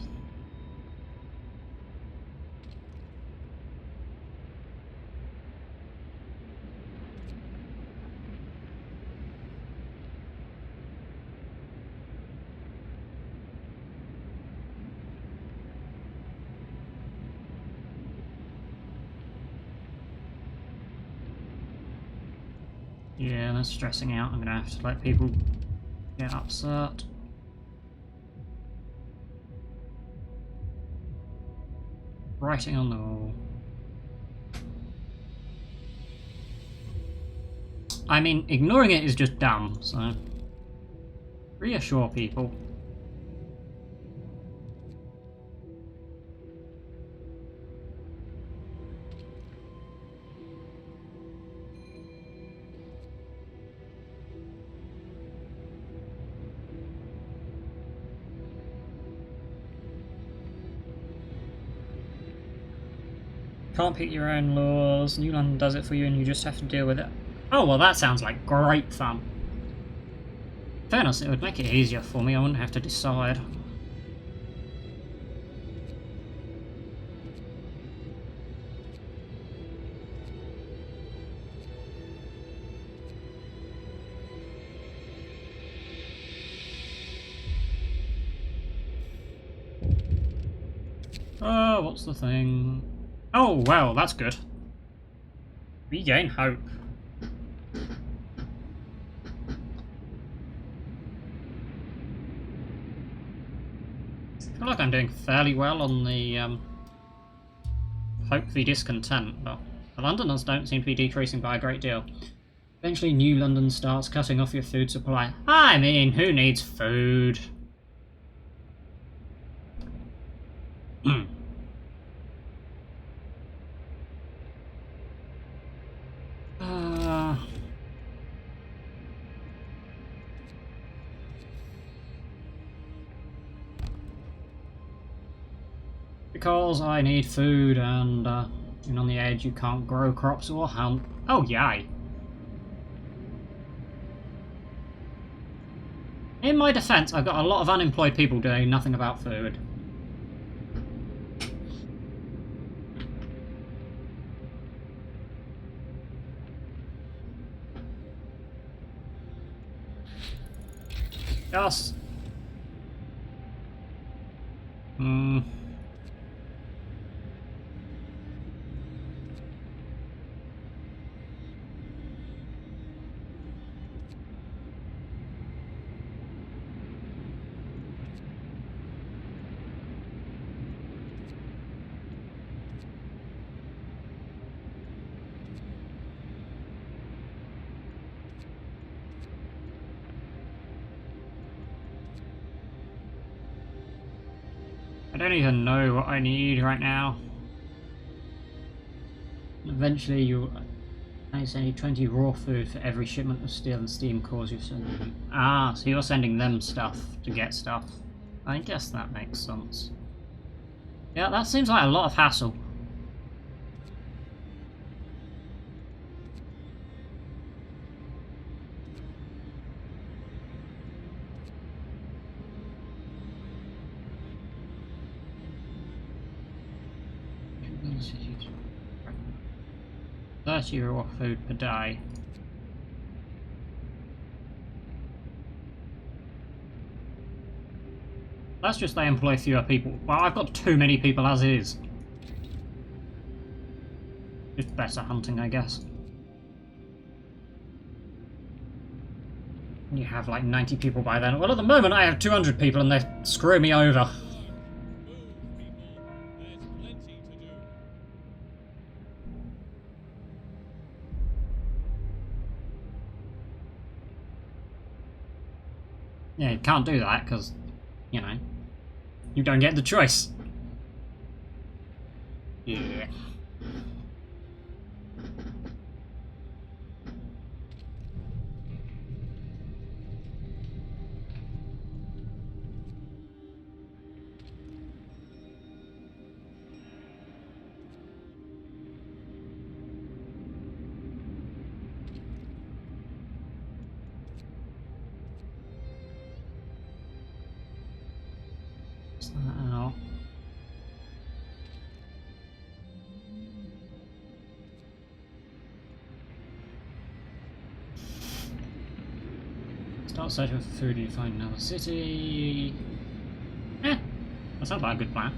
[SPEAKER 1] Yeah, they're stressing out. I'm gonna have to let people get upset. Writing on the wall. I mean, ignoring it is just dumb, so... Reassure people. Can't pick your own laws. New London does it for you and you just have to deal with it. Oh, well that sounds like great fun. Fairness, it would make it easier for me. I wouldn't have to decide. Oh, what's the thing? Oh, well, that's good. Regain hope. I feel like I'm doing fairly well on the hope v discontent, but the Londoners don't seem to be decreasing by a great deal. Eventually New London starts cutting off your food supply. I mean, who needs food? Because I need food and on the edge you can't grow crops or hunt. Oh, yay. In my defense, I've got a lot of unemployed people doing nothing about food. Yes. I don't even know what I need right now. Eventually you'll... I say 20 raw food for every shipment of steel and steam cores you send them. Ah, so you're sending them stuff to get stuff. I guess that makes sense. Yeah, that seems like a lot of hassle. €30 raw food per day. That's just they employ fewer people. Well, I've got too many people as is. Just better hunting, I guess. You have like 90 people by then. Well, at the moment I have 200 people and they're screwing me over. Yeah, you can't do that because, you know, you don't get the choice. Yeah. that out. Start searching for food and you find another city. Eh, that sounds like a good plan.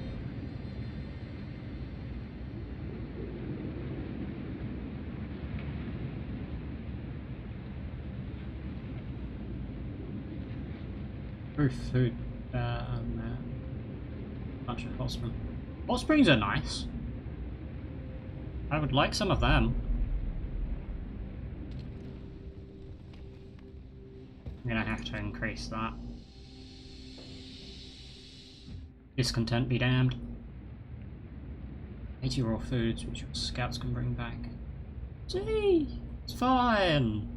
[SPEAKER 1] Food. Bunch of hot springs. Hot springs are nice. I would like some of them. I'm gonna have to increase that. Discontent be damned. 80 raw foods which your scouts can bring back. See, it's fine.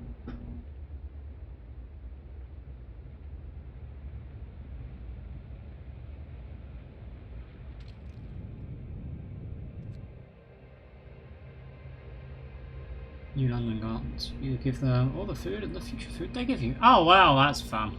[SPEAKER 1] New London Gardens. You give them all the food and the future food they give you. Oh wow, that's fun.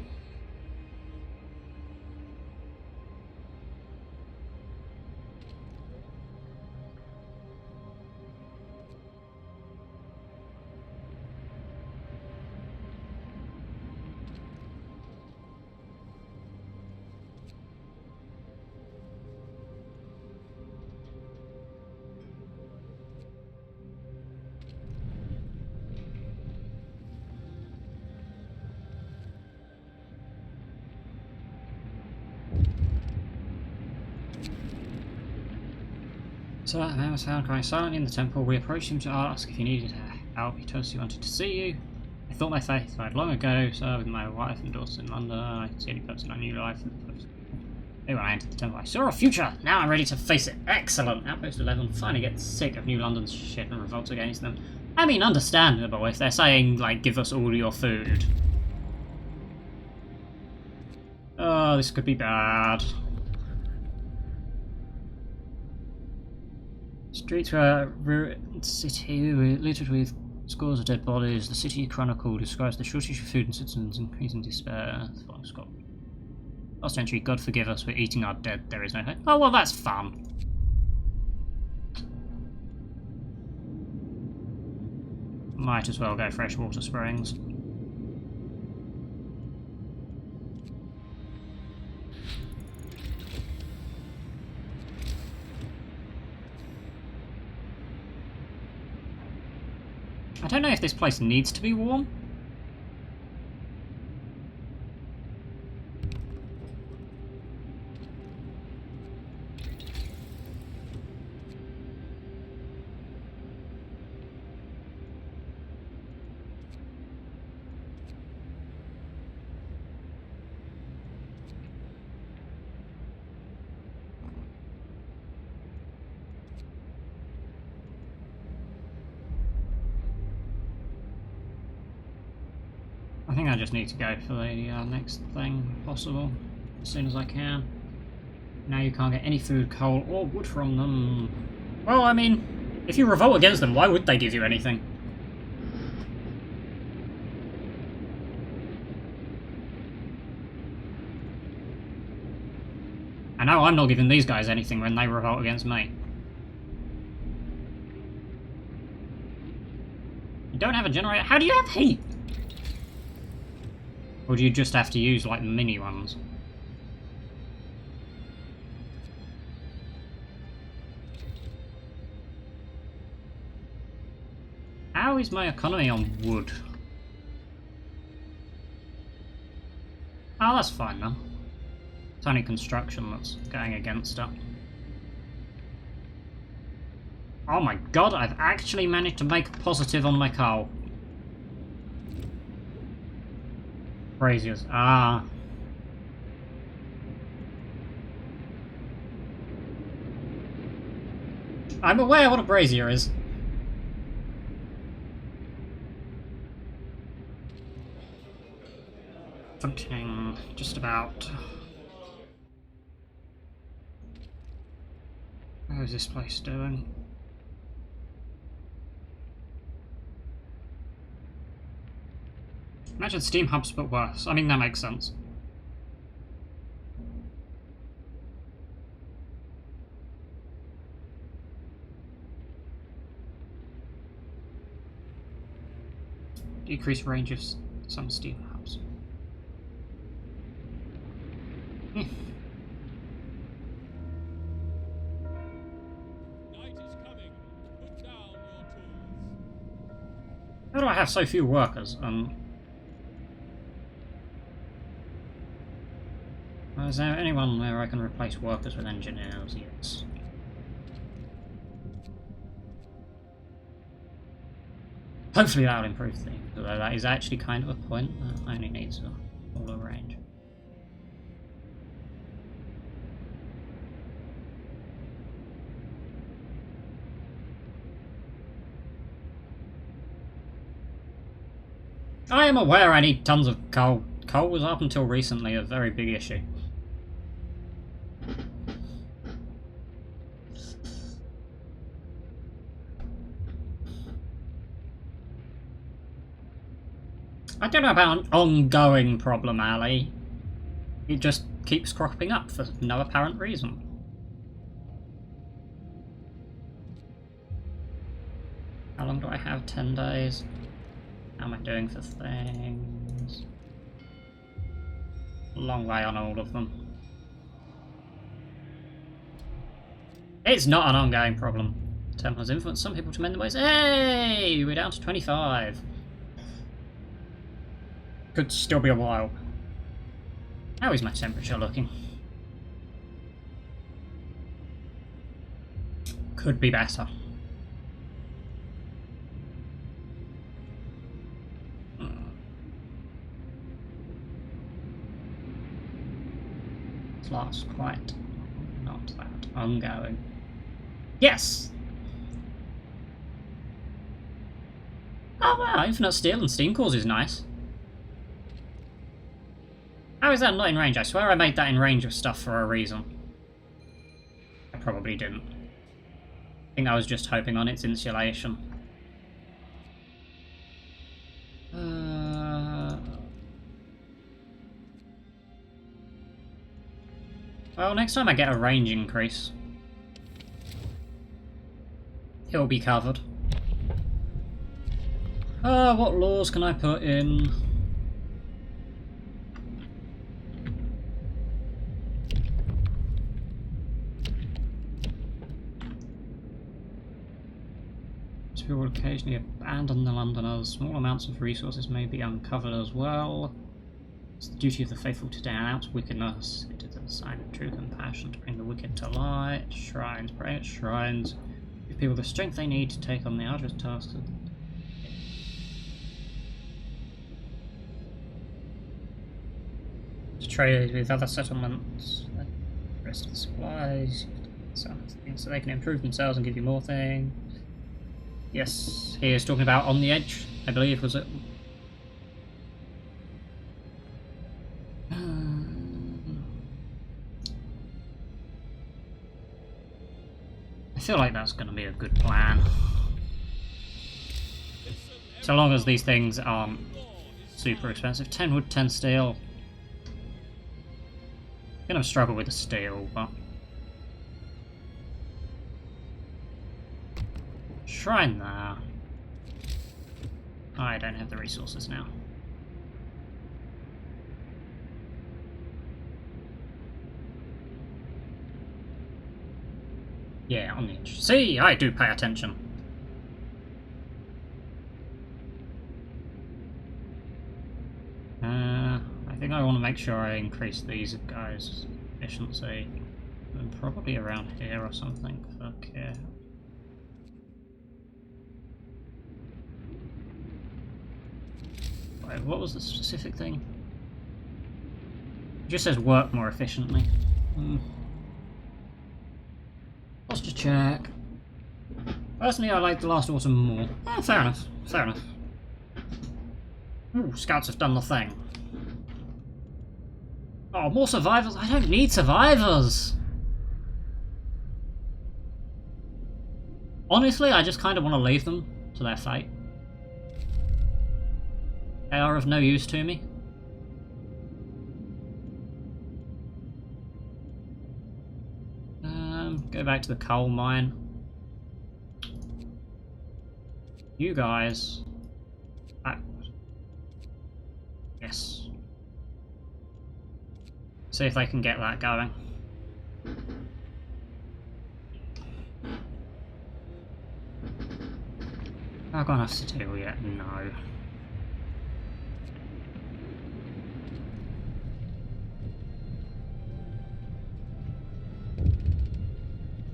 [SPEAKER 1] So that man was found crying silently in the temple. We approached him to ask if he needed help. He told us he wanted to see you. I thought my faith died long ago, so with my wife and daughter in London, I could see any purpose in our new life. When I entered the temple, I saw a future. Now I'm ready to face it. Excellent. Outpost 11 finally gets sick of New London's shit and revolts against them. I mean, understandable if they're saying, like, give us all your food. Oh, this could be bad. Streets were ruined city littered with scores of dead bodies. The City Chronicle describes the shortage of food and citizens increasing despair. Last entry, God forgive us, we're eating our dead, there is no hope. Oh well, that's fun. Might as well go freshwater springs. I don't know if this place needs to be warm. I think I just need to go for the next thing possible as soon as I can. Now you can't get any food, coal, or wood from them. Well, I mean, if you revolt against them, why would they give you anything? I know I'm not giving these guys anything when they revolt against me. You don't have a generator? How do you have heat? Or do you just have to use, like, mini ones? How is my economy on wood? Oh, that's fine then. It's only construction that's going against it. Oh my god, I've actually managed to make a positive on my coal. Braziers. Ah. I'm aware what a brazier is. Functioning just about. How is this place doing? Imagine steam hubs, but worse. I mean, that makes sense. decrease range of some steel hubs.
[SPEAKER 2] Night is coming. Put down your tools.
[SPEAKER 1] How do I have so few workers? Is there anyone where I can replace workers with engineers? Yes. Hopefully that'll improve things, although that is actually kind of a point that only needs a smaller range. I am aware I need tons of coal. Coal was up until recently a very big issue. I don't know about an ongoing problem, Ali. It just keeps cropping up for no apparent reason. How long do I have? 10 days? How am I doing for things? Long way on all of them. It's not an ongoing problem. Temp has influenced some people to mend the ways. Hey! We're down to 25. Could still be a while. How is my temperature looking? Could be better. Last quite not that ongoing. Yes! Oh wow, infinite steel and steam cores is nice. How is that not in range? I swear I made that in range of stuff for a reason. I probably didn't. I think I was just hoping on its insulation. Well, next time I get a range increase, he'll be covered. What laws can I put in? People will occasionally abandon the Londoners. Small amounts of resources may be uncovered as well. It's the duty of the faithful to denounce wickedness. It is a sign of true compassion to bring the wicked to light. Shrines, pray at shrines. Give people the strength they need to take on the arduous tasks. To trade with other settlements. The rest of the supplies. So they can improve themselves and give you more things. Yes, he is talking about on the edge, I believe, was it? I feel like that's going to be a good plan. So long as these things aren't super expensive. 10 wood, 10 steel. Gonna struggle with the steel, but... Shrine there. I don't have the resources now. Yeah, on the edge. See, I do pay attention. I think I want to make sure I increase these guys' efficiency. And probably around here or something for care. Wait, what was the specific thing? It just says work more efficiently. Posture check. Personally, I like the last autumn more. Fair enough. Fair enough. Ooh, scouts have done the thing. Oh, more survivors? I don't need survivors! Honestly, I just kind of want to leave them to their fate. They are of no use to me. Go back to the coal mine. You guys. Yes. See if they can get that going. Have I got enough steel yet? No.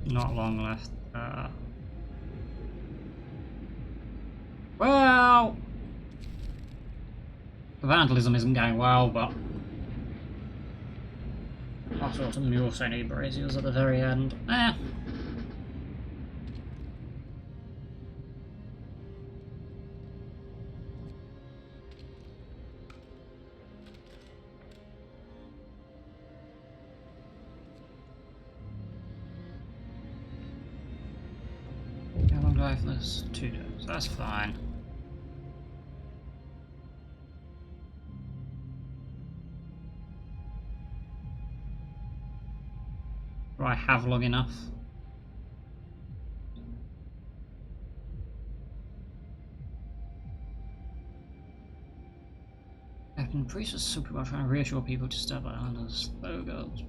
[SPEAKER 1] Not long left. Well, the vandalism isn't going well, but last autumn we also need braziers at the very end. Eh. How long do I have for this? 2 days. That's fine. Do I have long enough? Captain Priest was super well trying to reassure people to step islanders. Oh god.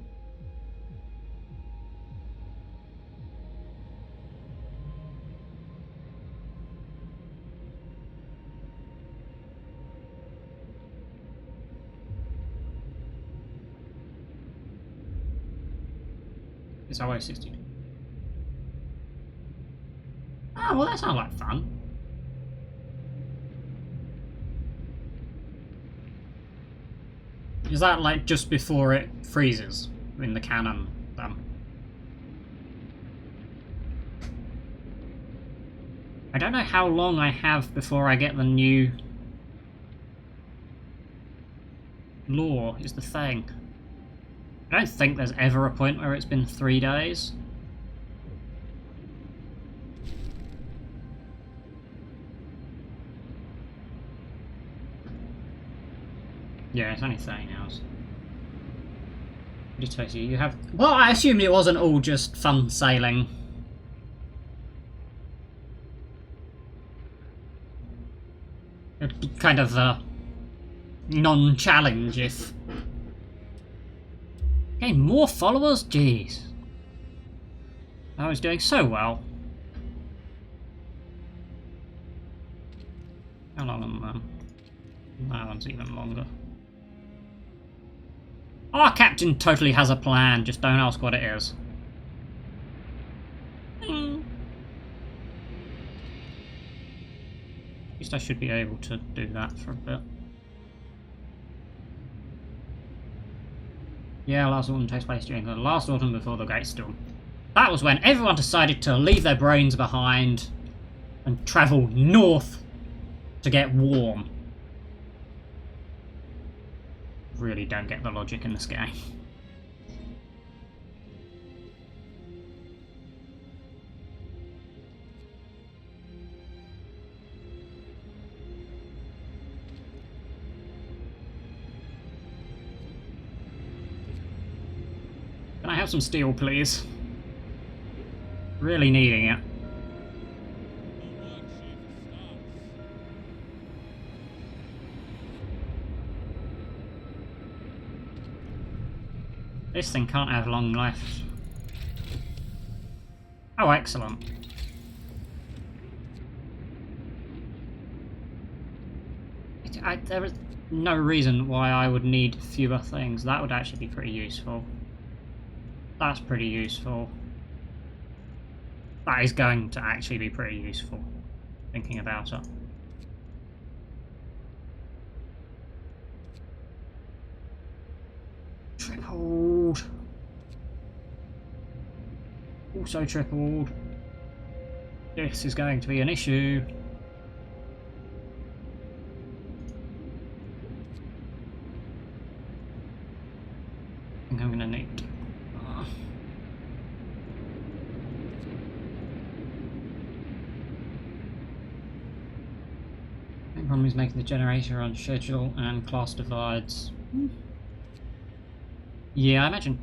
[SPEAKER 1] It's always 60. Oh, well that sounds like fun. Is that like just before it freezes in the cannon then? I don't know how long I have before I get the new law is the thing. I don't think there's ever a point where it's been 3 days. Yeah, it's only 30 hours. What did it tell you? You have... Well, I assumed it wasn't all just fun sailing. It'd be kind of a non-challenge if... Hey, more followers? Jeez. I was doing so well. How long am I? That one's even longer. Our captain totally has a plan, just don't ask what it is. At least I should be able to do that for a bit. Yeah, last autumn takes place during the last autumn before the Great Storm. That was when everyone decided to leave their brains behind and travel north to get warm. Really don't get the logic in this game. Can I have some steel, please? Really needing it. This thing can't have long left. Oh, excellent. There is no reason why I would need fewer things. That would actually be pretty useful. That's pretty useful. That is going to actually be pretty useful, thinking about it. Tripled. Also tripled. This is going to be an issue. I think I'm going to need... The problem is making the generator on schedule and class divides. Yeah, I imagine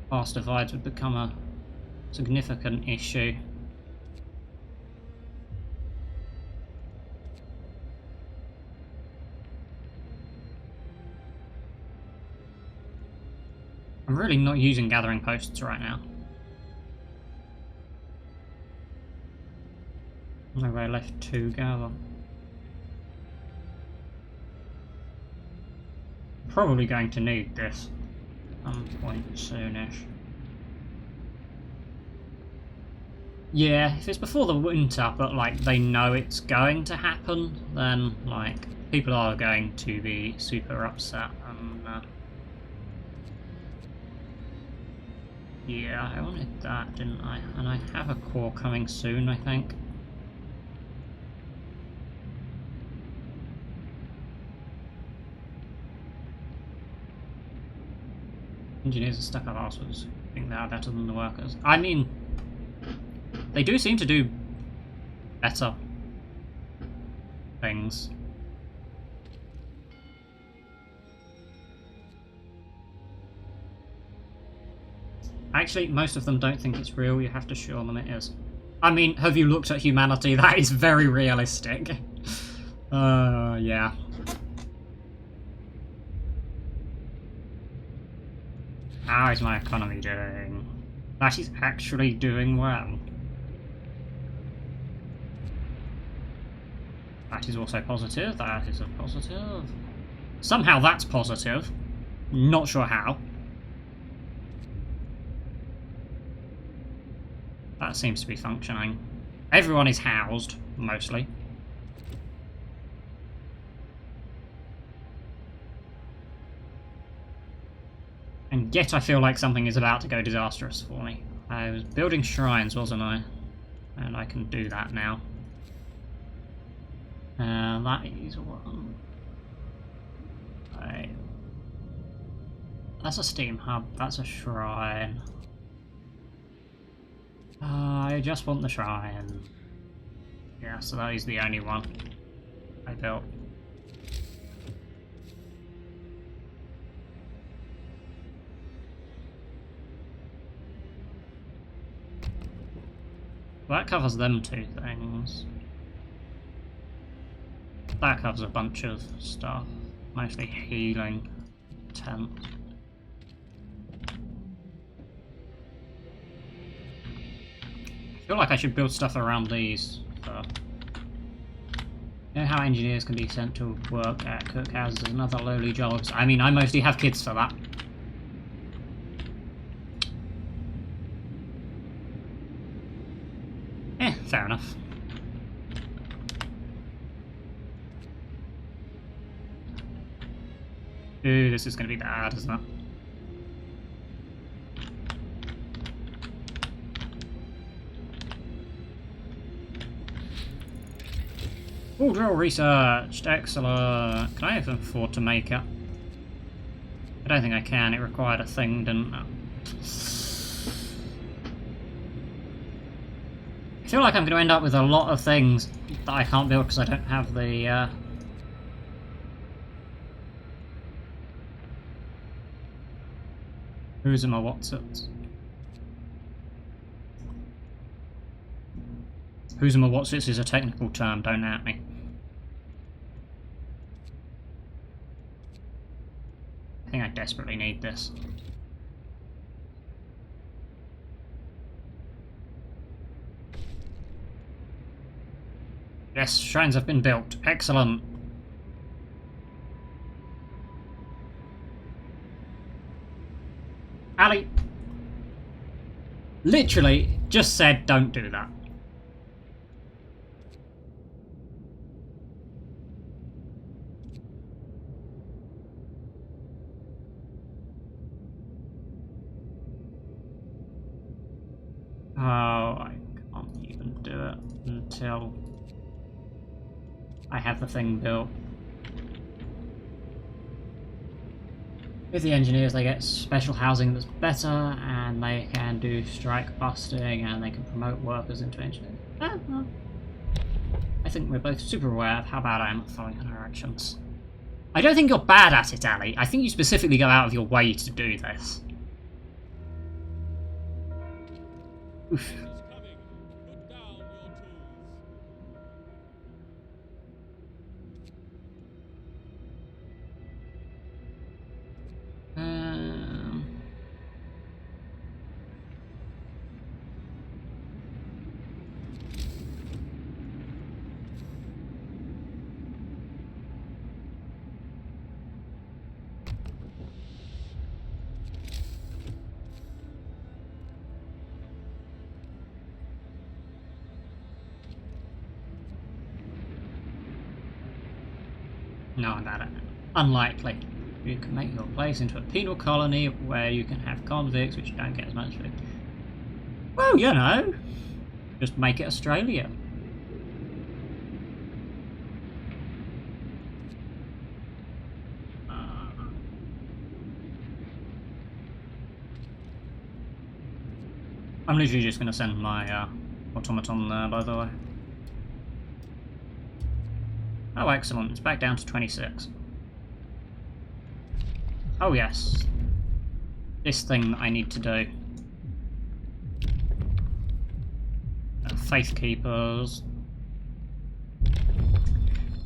[SPEAKER 1] class divides would become a significant issue. I'm really not using gathering posts right now. Nowhere left to gather. Probably going to need this at some point soonish. Yeah, if it's before the winter, but like they know it's going to happen, then like people are going to be super upset. And yeah, I wanted that, didn't I? And I have a core coming soon, I think. Engineers are stuck up assholes. I think they are better than the workers. I mean, they do seem to do better things. Actually, most of them don't think it's real. You have to show them it is. I mean, have you looked at humanity? That is very realistic. Yeah. How is my economy doing? That is actually doing well. That is also positive. That is a positive. Somehow that's positive. Not sure how. That seems to be functioning. Everyone is housed, mostly. And yet I feel like something is about to go disastrous for me. I was building shrines, wasn't I? And I can do that now. That is one. Right. That's a steam hub, that's a shrine. I just want the shrine. Yeah, so that is the only one I built. Well, that covers them two things. That covers a bunch of stuff. Mostly healing. Tent. I feel like I should build stuff around these. You know how engineers can be sent to work at cookhouses and other lowly jobs? I mean, I mostly have kids for that. Fair enough. Ooh, this is going to be bad, isn't it? All drill researched, excellent. Can I even afford to make it? I don't think I can, it required a thing, didn't it? I feel like I'm going to end up with a lot of things that I can't build because I don't have the, who's in my what's-its? Who's in my what's-its is a technical term, don't at me. I think I desperately need this. Yes, shrines have been built. Excellent. Ali! Literally, just said don't do that. Oh, I can't even do it until I have the thing built. With the engineers, they get special housing that's better, and they can do strike busting, and they can promote workers into engineers. Well, I think we're both super aware of how bad I am at following directions. I don't think you're bad at it, Ali. I think you specifically go out of your way to do this. Oof. No, that unlikely. You can make your place into a penal colony where you can have convicts which don't get as much food. Well, you know, just make it Australia. I'm literally just going to send my automaton there, by the way. Oh, excellent. It's back down to 26. Oh, yes. This thing I need to do. Faith Keepers.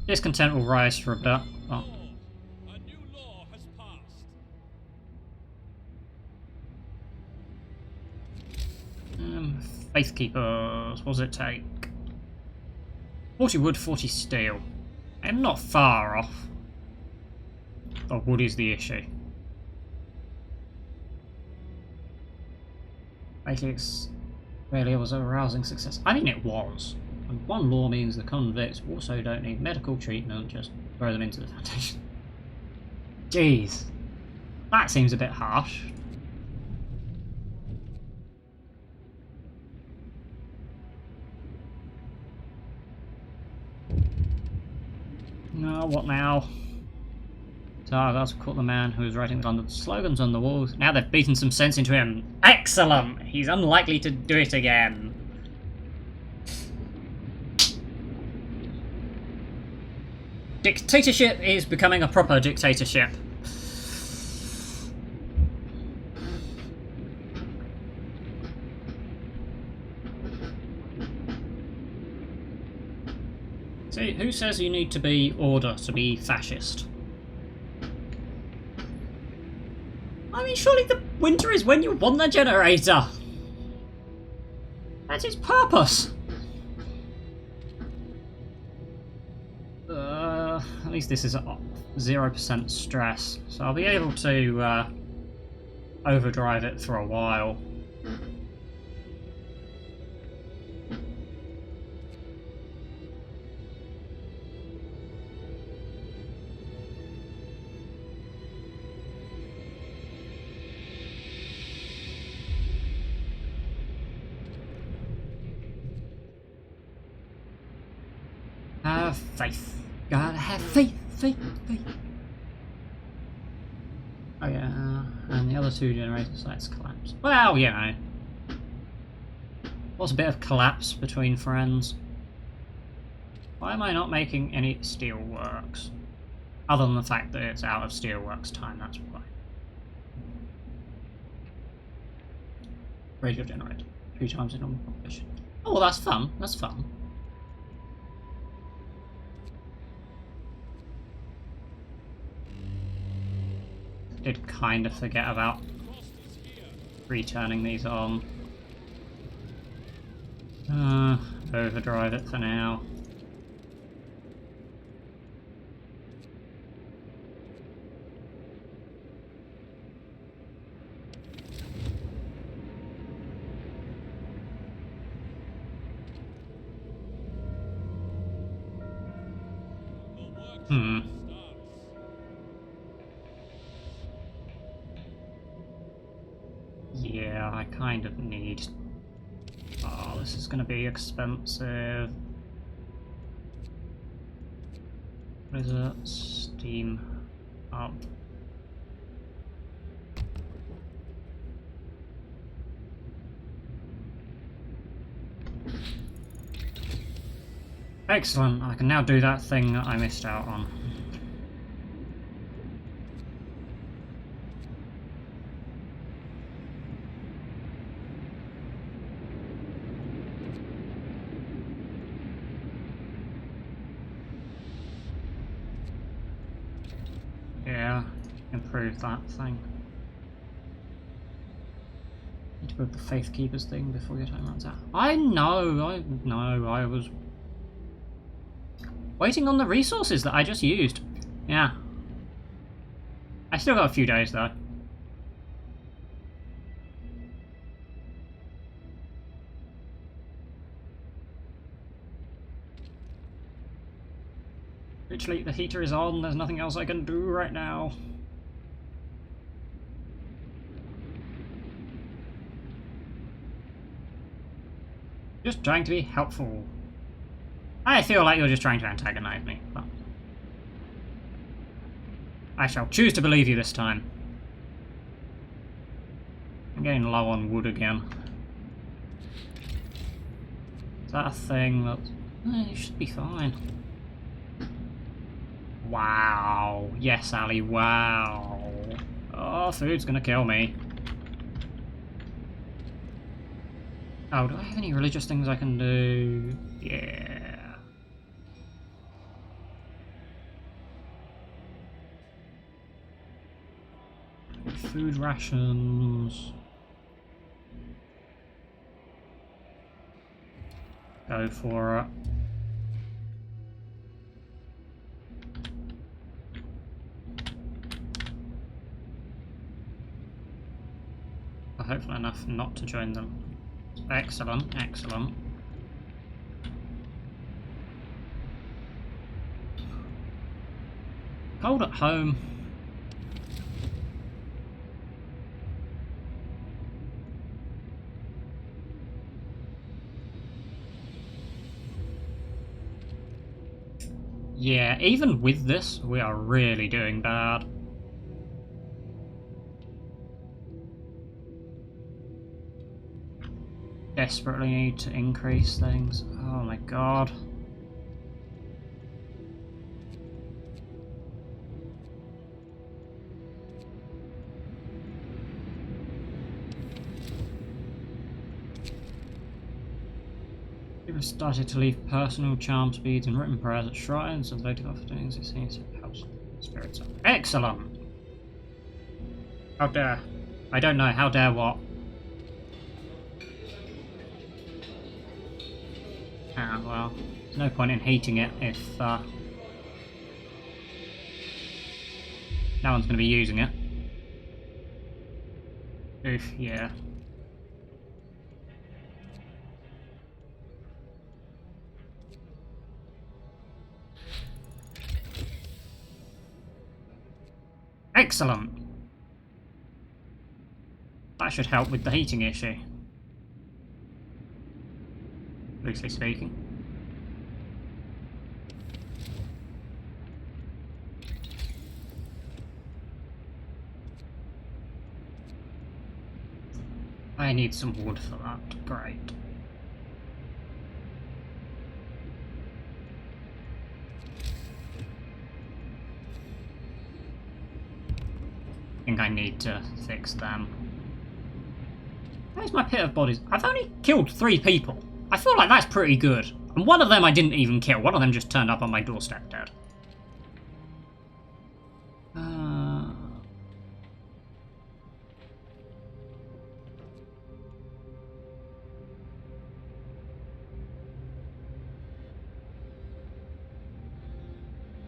[SPEAKER 1] Discontent will rise for a bit. Oh.
[SPEAKER 2] A new law has passed.
[SPEAKER 1] Faith Keepers. What does it take? 40 wood, 40 steel. I'm not far off. But wood is the issue. Really, it was a rousing success. I mean, it was. And one law means the convicts also don't need medical treatment, just throw them into the foundation. Jeez. That seems a bit harsh. No, what now? So I've also caught the man who was writing the London slogans on the walls. Now they've beaten some sense into him. Excellent! He's unlikely to do it again. Dictatorship is becoming a proper dictatorship. See, who says you need to be order to be fascist? I mean, surely the winter is when you want the generator. That's its purpose. At least this is 0% stress, so I'll be able to overdrive it for a while. Have faith. Gotta have faith, faith, faith. Oh yeah, and the other two generator sites collapse. Well, you know. What's a bit of collapse between friends? Why am I not making any steelworks? Other than the fact that it's out of steelworks time, that's why. Radio generator. 3 times the normal population. Oh, well, that's fun. That's fun. Did kind of forget about returning these on. Overdrive it for now. Yeah, I kind of need... Oh, this is going to be expensive. What is it? Steam up. Excellent, I can now do that thing that I missed out on. Yeah, improve that thing. Need to build the Faith Keepers thing before your time runs out. I know, I was waiting on the resources that I just used. Yeah. I still got a few days though. Literally, the heater is on, there's nothing else I can do right now. Just trying to be helpful. I feel like you're just trying to antagonize me, but I shall choose to believe you this time. I'm getting low on wood again. Is that a thing that... it should be fine. Wow. Yes, Ali, wow. Oh, food's gonna kill me. Oh, do I have any religious things I can do? Yeah. Food rations. Go for it. Hopefully enough not to join them. Excellent, excellent. Cold at home. Yeah, even with this, we are really doing bad. Desperately need to increase things. Oh my god. People started to leave personal charm beads and written prayers at shrines and votive offerings. It seems to help spirits up. Excellent! How dare. I don't know, how dare what? Ah, well, there's no point in heating it if no one's going to be using it. Oof, yeah. Excellent! That should help with the heating issue. Loosely speaking. I need some wood for that. Great. I think I need to fix them. Where's my pit of bodies? I've only killed 3 people. I feel like that's pretty good. And one of them I didn't even kill. One of them just turned up on my doorstep dead.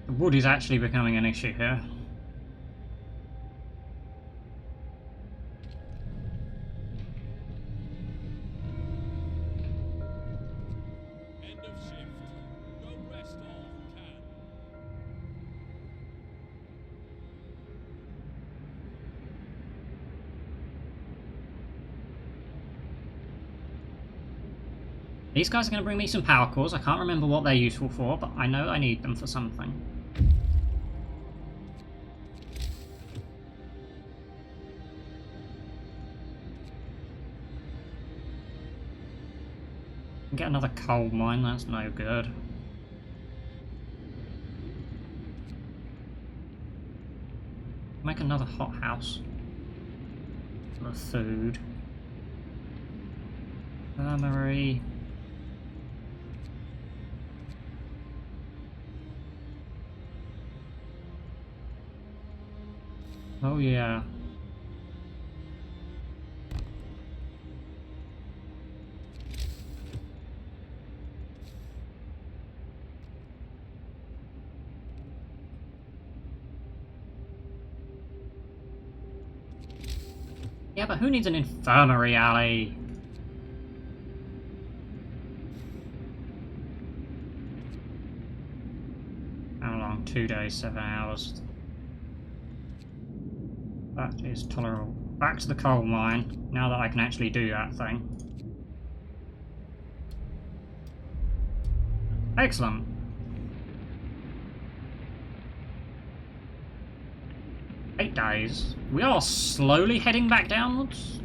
[SPEAKER 1] The wood is actually becoming an issue here.
[SPEAKER 2] End of shift. Go rest all who can.
[SPEAKER 1] These guys are going to bring me some power cores. I can't remember what they're useful for, but I know I need them for something. Get another coal mine, that's no good. Make another hothouse for the food. Infirmary. Oh yeah. Yeah, but who needs an infirmary, Ali? How long? 2 days, 7 hours. That is tolerable. Back to the coal mine, now that I can actually do that thing. Excellent. Eight days. We are slowly heading back downwards.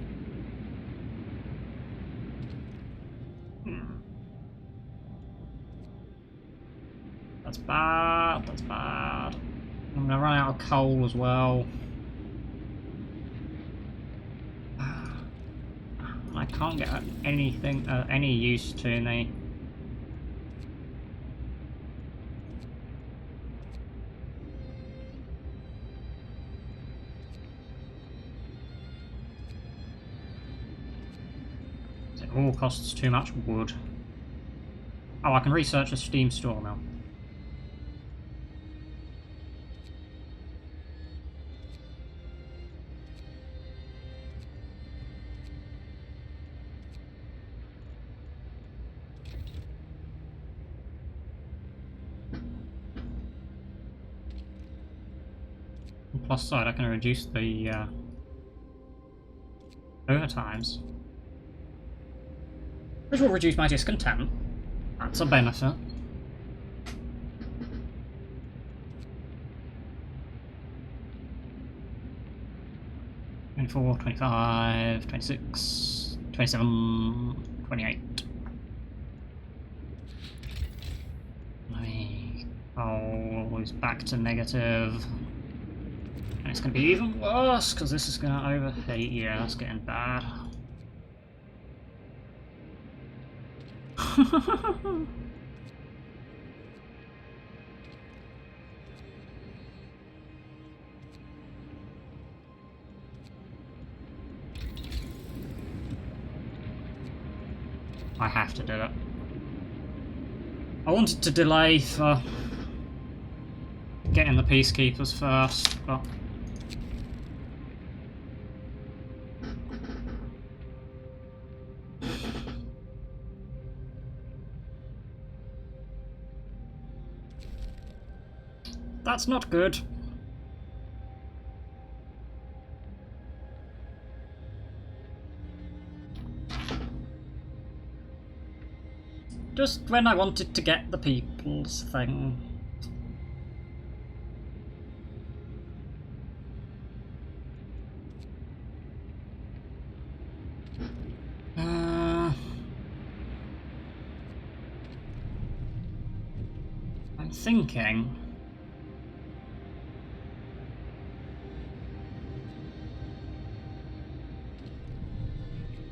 [SPEAKER 1] That's bad, that's bad. I'm gonna run out of coal as well. I can't get anything, any use to me. It all costs too much wood. Oh, I can research a steam store mill. On the plus side, I can reduce the overtimes, which will reduce my discontent. That's a benefit. $24, $25, $26, $27, $28. Oh, it's back to negative. And it's going to be even worse, because this is going to overheat. Yeah, that's getting bad. I have to do it. I wanted to delay for getting the peacekeepers first, but that's not good. Just when I wanted to get the people's thing. I'm thinking.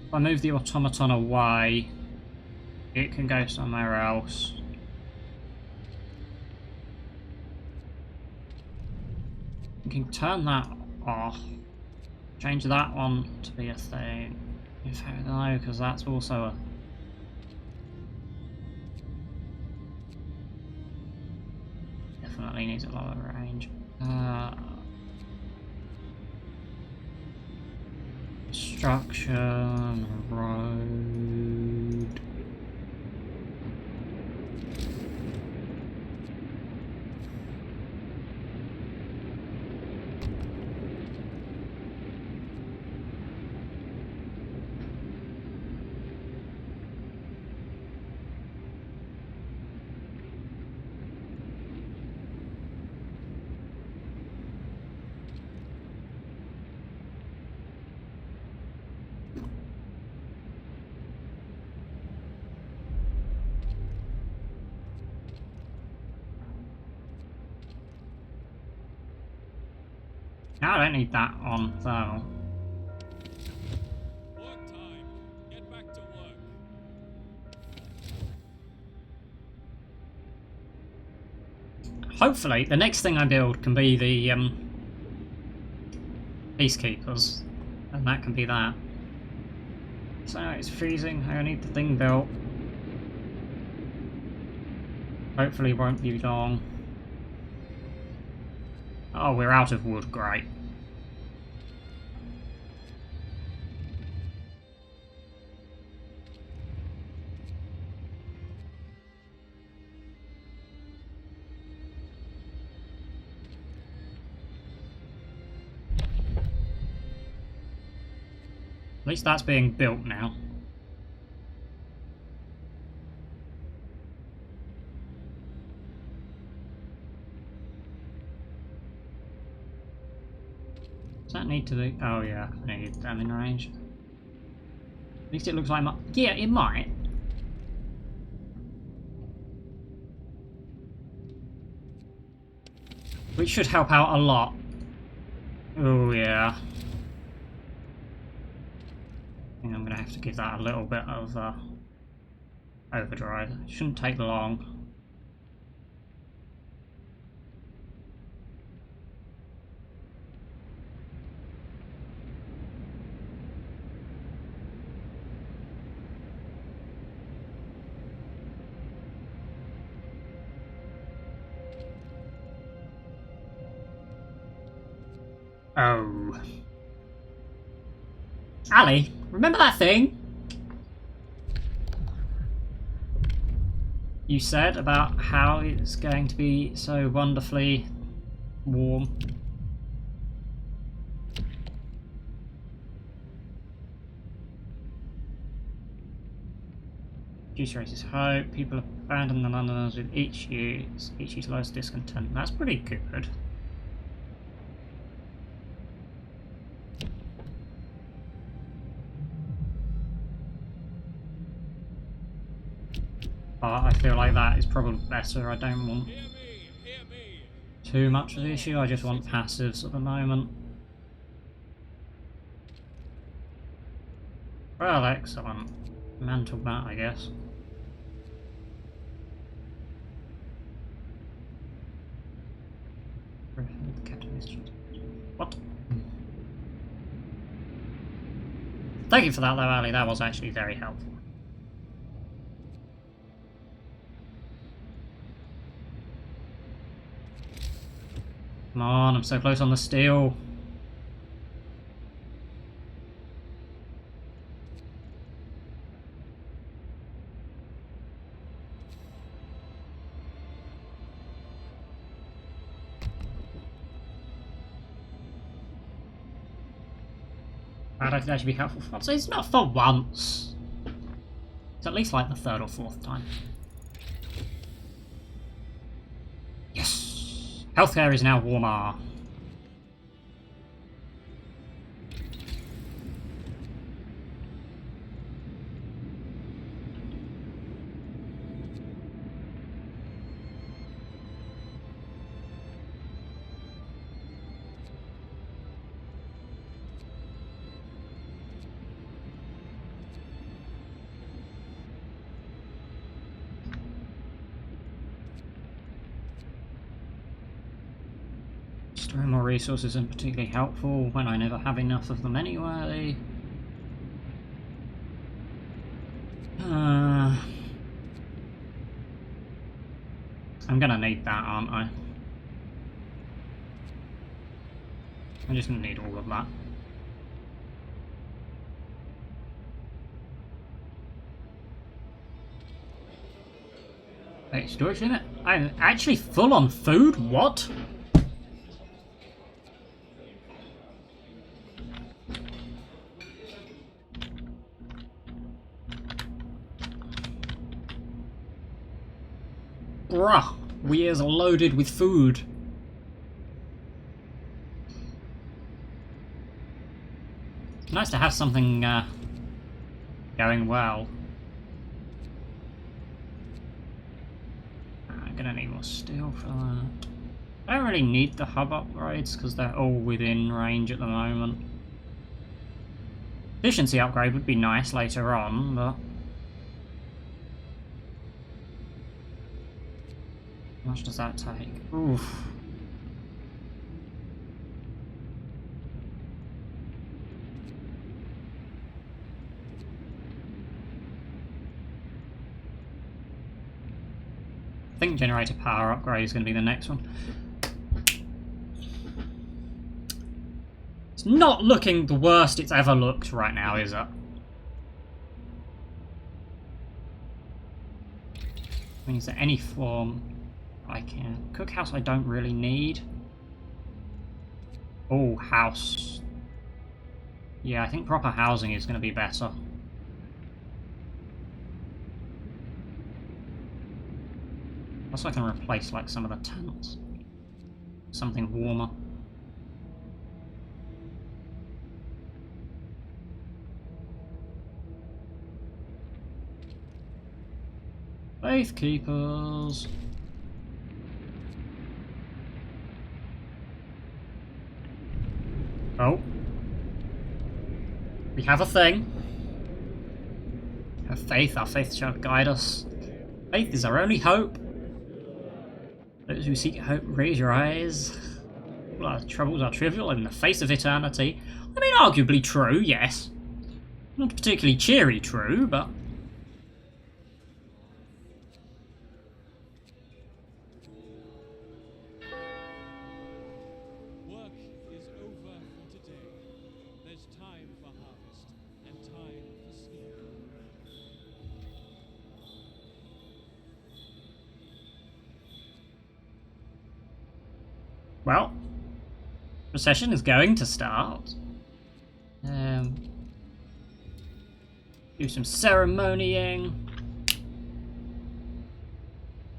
[SPEAKER 1] If I move the automaton away, it can go somewhere else. You can turn that off. Change that one to be a thing. If I know, because that's also a. Definitely needs a lower range. Construction, road. No, I don't need that on thermal.
[SPEAKER 2] Work time. Get back to work.
[SPEAKER 1] Hopefully, the next thing I build can be the peacekeepers, and that can be that. So it's freezing. I need the thing built. Hopefully, it won't be long. Oh, we're out of wood. Great. At least that's being built now. Does that need to be? Oh yeah, I need them in range. At least it looks like yeah, it might. Which should help out a lot. Oh yeah. I think I'm gonna have to give that a little bit of overdrive. It shouldn't take long. Oh. Ali, remember that thing you said about how it's going to be so wonderfully warm? Juice raises hope. People abandon the Londoners with each year's lowest discontent. That's pretty good. But I feel like that is probably better. I don't want too much of the issue. I just want passives at the moment. Well, excellent. Mantle that, I guess. What? Thank you for that, though, Ali. That was actually very helpful. Come on, I'm so close on the steel. I don't think that should be helpful for once. It's not for once. It's at least like the third or fourth time. Yes! Healthcare is now warmer. Storing more resources isn't particularly helpful when I never have enough of them anyway. I'm gonna need that, aren't I? I'm just gonna need all of that. Wait, storage limit? I'm actually full on food? What? Bruh, we is loaded with food. Nice to have something going well. I'm gonna need more steel for that. I don't really need the hub upgrades because they're all within range at the moment. Efficiency upgrade would be nice later on, but how much does that take? Oof. I think generator power upgrade is going to be the next one. It's not looking the worst it's ever looked right now, is it? I mean, is there any form I can... Cookhouse I don't really need. Oh, house. Yeah, I think proper housing is going to be better. Also, I can replace like some of the tents. Something warmer. Faith Keepers. Oh. We have a thing. Have faith, our faith shall guide us. Faith is our only hope. Those who seek hope, raise your eyes. All our troubles are trivial in the face of eternity. I mean, arguably true, yes. Not particularly cheery true, but...
[SPEAKER 2] Work is over for today. There's time for harvest and time for sleep.
[SPEAKER 1] Well, procession is going to start. Do some ceremonying.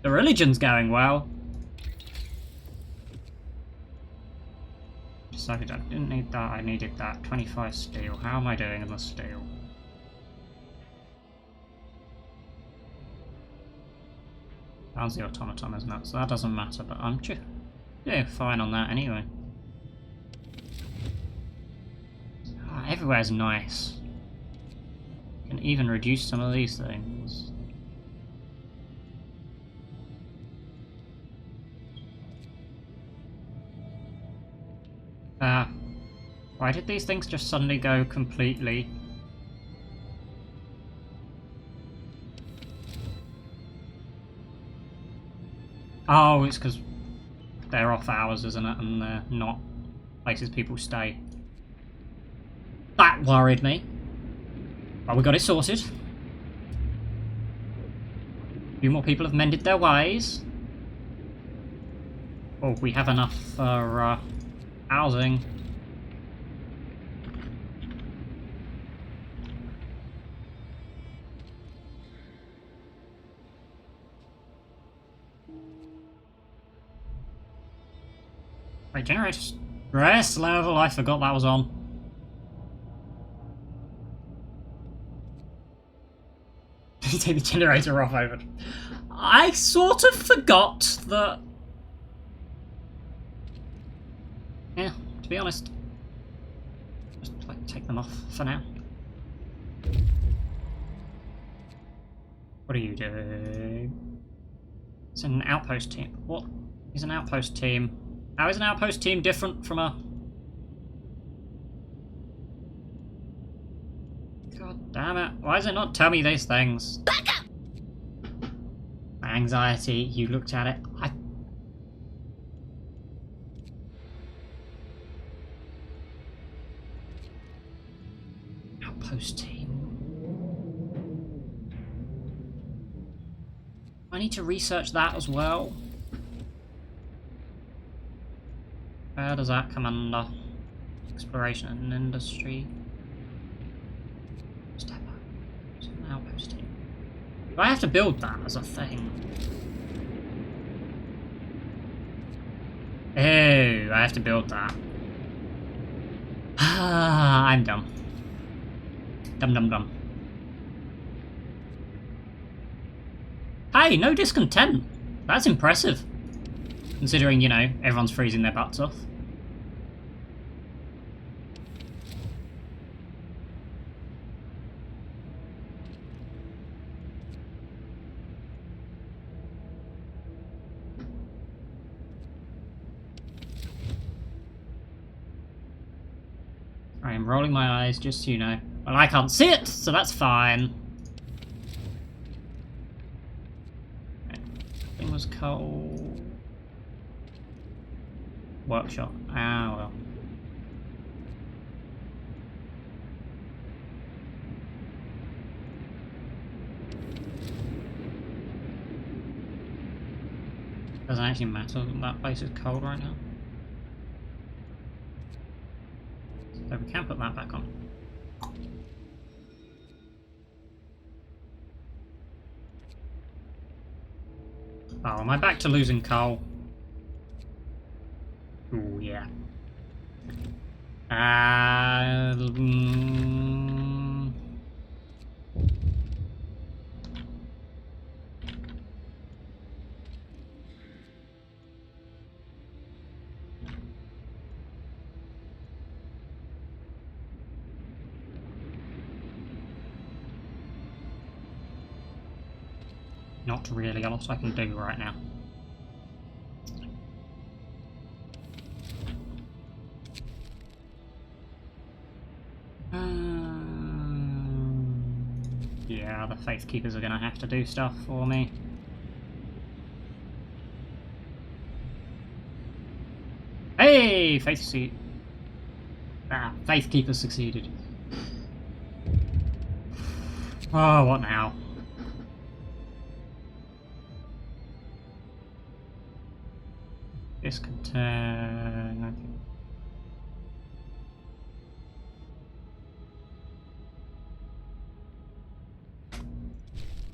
[SPEAKER 1] The religion's going well. Decided I didn't need that, I needed that. 25 steel. How am I doing in the steel? How's the automaton, isn't it? So that doesn't matter, but I'm doing fine on that anyway. Everywhere's nice. Can even reduce some of these things. Why did these things just suddenly go completely? Oh, it's because they're off hours, isn't it? And they're not places people stay. That worried me. Well, we got it sorted. A few more people have mended their ways. Oh, we have enough for housing. Wait, generator stress level. I forgot that was on. Take the generator off over. I sort of forgot that. Yeah, to be honest. Just like take them off for now. What are you doing? It's an outpost team. What is an outpost team? How is an outpost team different from a... God damn it. Why does it not tell me these things? Back up! My anxiety, you looked at it. Outpost team. I need to research that as well. Where does that come under? Exploration and industry. Step up. It's an outpost team. Do I have to build that as a thing? Oh, I have to build that. Ah, I'm dumb. Dumb. Hey, no discontent. That's impressive. Considering, you know, everyone's freezing their butts off. I am rolling my eyes, just so you know. Well, I can't see it, so that's fine. Okay. Thing was coal. Workshop. Ah, well. Doesn't actually matter that that place is cold right now. So we can put that back on. Oh, am I back to losing coal? Ooh, yeah. Not really a lot I can do right now. Yeah, the Faith Keepers are gonna have to do stuff for me. Hey! Faith Keepers succeeded. Oh, what now? This could turn... I think.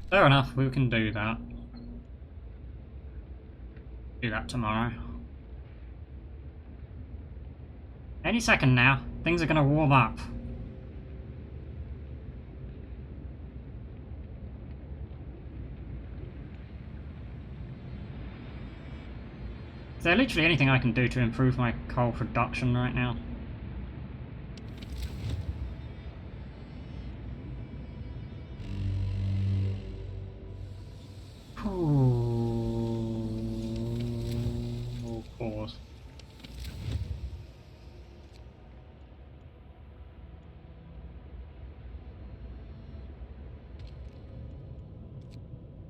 [SPEAKER 1] Fair enough, we can do that. Do that tomorrow. Any second now, things are gonna warm up. Is there literally anything I can do to improve my coal production right now? Oh, pause.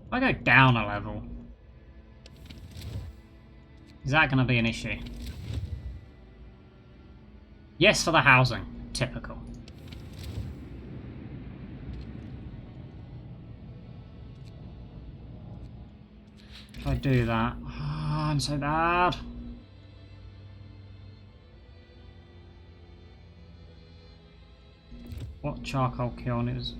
[SPEAKER 1] If I go down a level, is that going to be an issue? Yes for the housing. Typical. If I do that... Oh, I'm so bad. What charcoal kiln is...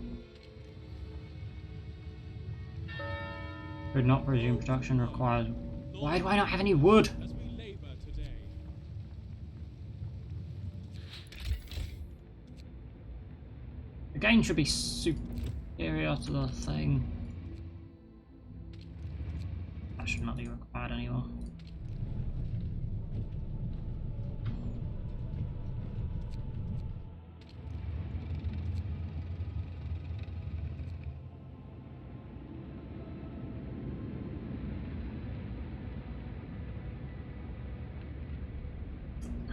[SPEAKER 1] Could not resume production requires... Why do I not have any wood?
[SPEAKER 2] As we labor today,
[SPEAKER 1] The game should be superior to the thing. That should not be required anymore.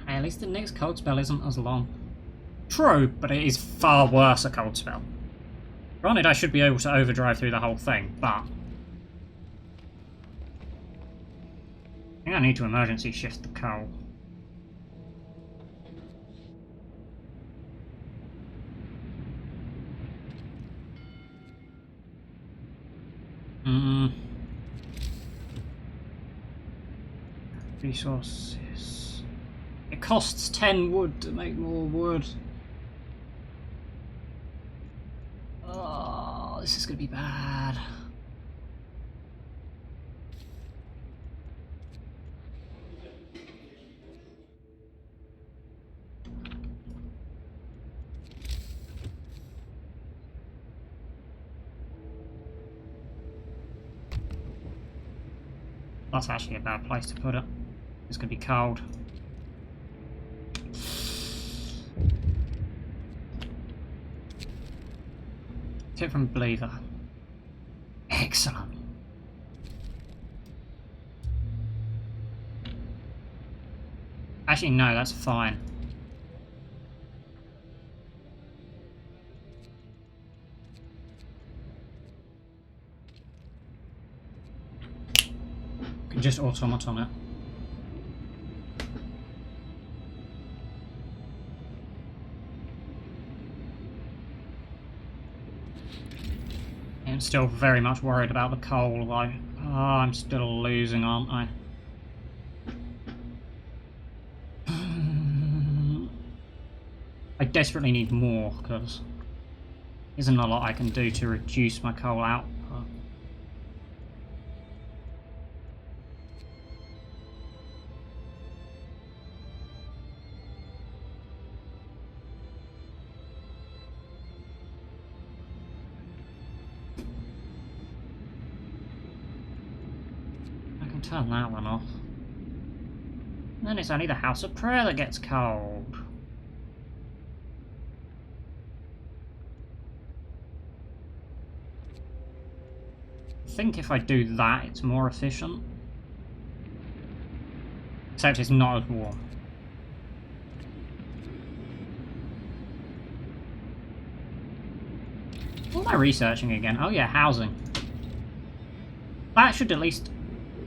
[SPEAKER 1] Hey, at least the next cold spell isn't as long. True, but it is far worse a cold spell. Granted, I should be able to overdrive through the whole thing, but... I think I need to emergency shift the coal. Resources. It costs 10 wood to make more wood. Oh, this is gonna be bad. That's actually a bad place to put it. It's gonna be cold. Tip from Believer. Excellent. Actually, no, that's fine. Can just automaton it. I'm still very much worried about the coal, though. Oh, I'm still losing, aren't I? I desperately need more, because there isn't a lot I can do to reduce my coal output. can turn that one off. And then it's only the House of Prayer that gets cold. I think if I do that, it's more efficient. Except it's not as warm. What am I researching again? Oh yeah, housing. That should at least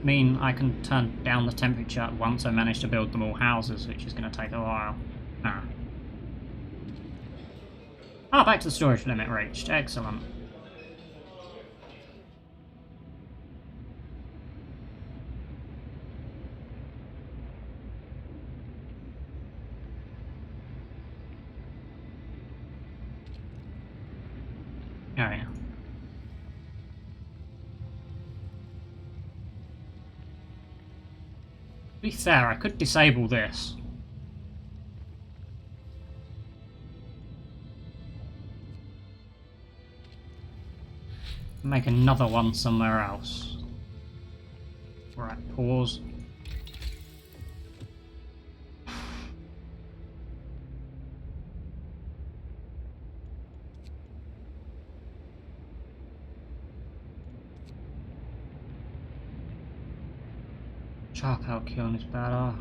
[SPEAKER 1] mean I can turn down the temperature once I manage to build them all houses, which is going to take a while. Ah, back to the storage limit reached. Excellent. Oh yeah. To be fair, I could disable this. Make another one somewhere else. Right, pause. Charcoal kiln is better.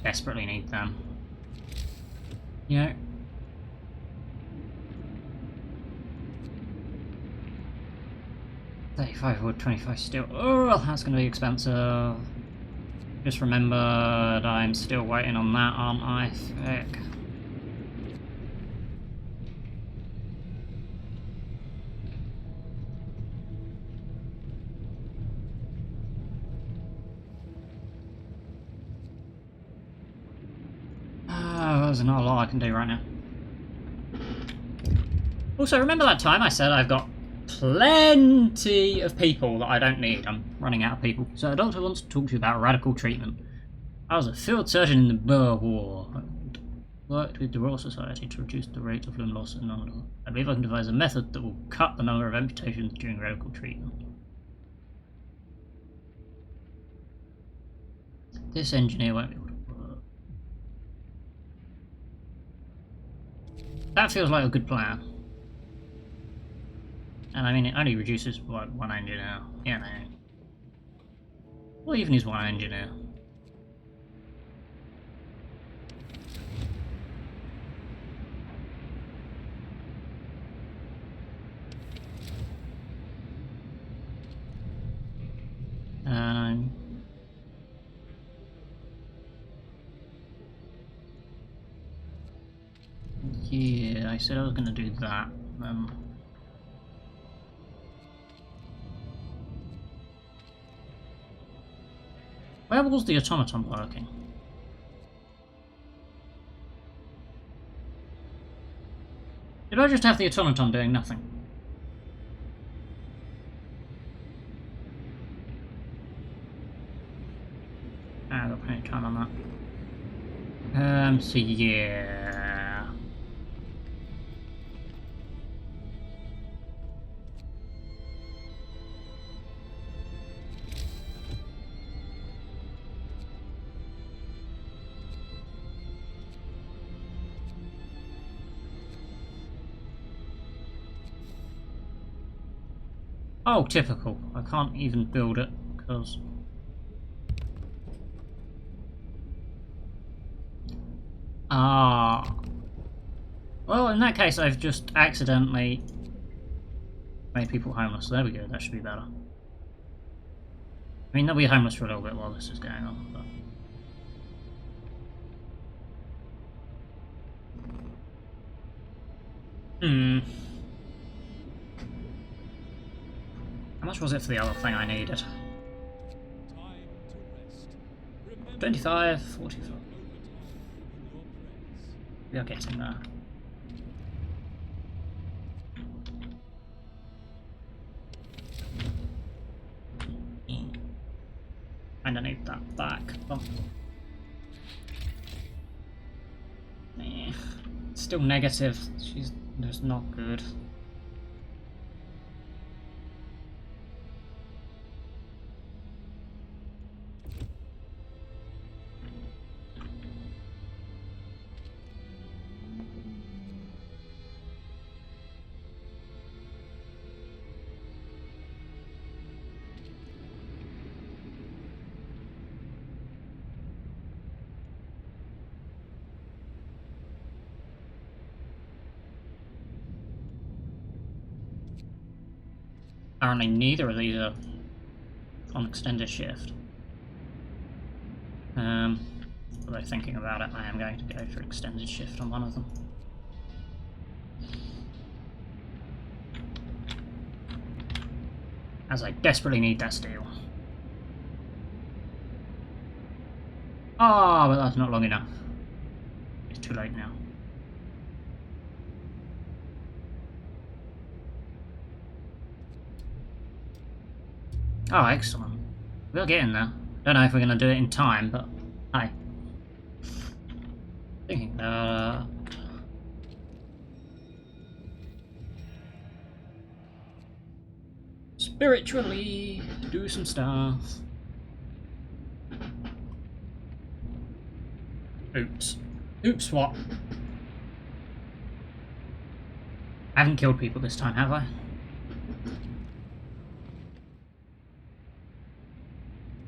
[SPEAKER 1] Desperately need them. Yeah. $35 wood, 25 steel. Oh, that's going to be expensive. Just remembered I'm still waiting on that, aren't I? Frick. There's not a lot I can do right now. Also, remember that time I said I've got plenty of people that I don't need? I'm running out of people. So a doctor wants to talk to you about radical treatment. I was a field surgeon in the Boer War. I worked with the Royal Society to reduce the rate of limb loss in non-adult. I believe I can devise a method that will cut the number of amputations during radical treatment. This engineer won't be able to work. That feels like a good plan. And I mean, it only reduces, what, one engineer? Yeah, no. What even is one engineer? Yeah, I said I was going to do that. Where was the automaton working? Did I just have the automaton doing nothing? I've got plenty of time on that. So yeah. Oh, typical. I can't even build it because... Well, in that case, I've just accidentally made people homeless. There we go, that should be better. I mean, they'll be homeless for a little bit while this is going on, but... How much was it for the other thing I needed? 25, 45. We are getting there. And I need that back. Oh. Yeah. Still negative. She's just not good. Apparently neither of these are on extended shift. Although thinking about it, I am going to go for extended shift on one of them. As I desperately need that steel. Ah, but that's not long enough. It's too late now. Oh, excellent. We'll get in there. Don't know if we're going to do it in time, but hey. Thinking spiritually do some stuff. Oops. Oops, what? I haven't killed people this time, have I?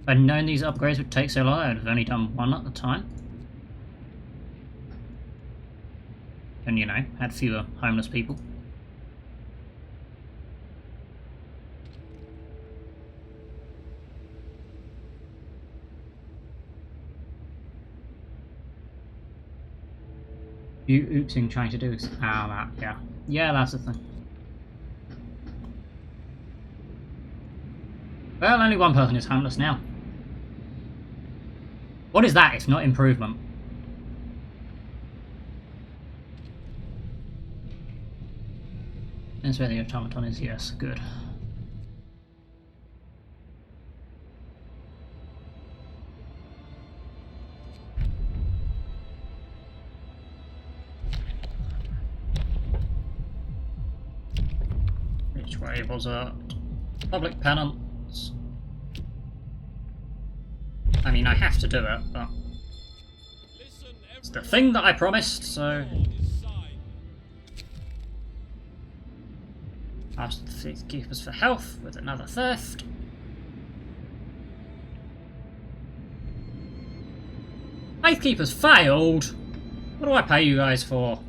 [SPEAKER 1] If I'd known these upgrades would take so long, I would have only done one at the time. And, you know, had fewer homeless people. You oopsing trying to do is... that, yeah. Yeah, that's the thing. Well, only one person is homeless now. What is that if not improvement? That's where the automaton is, yes, good. Which way was it? Public penance. I mean, I have to do it, but it's the thing that I promised, so... Asked the Faith Keepers for health with another theft. Faith Keepers failed? What do I pay you guys for?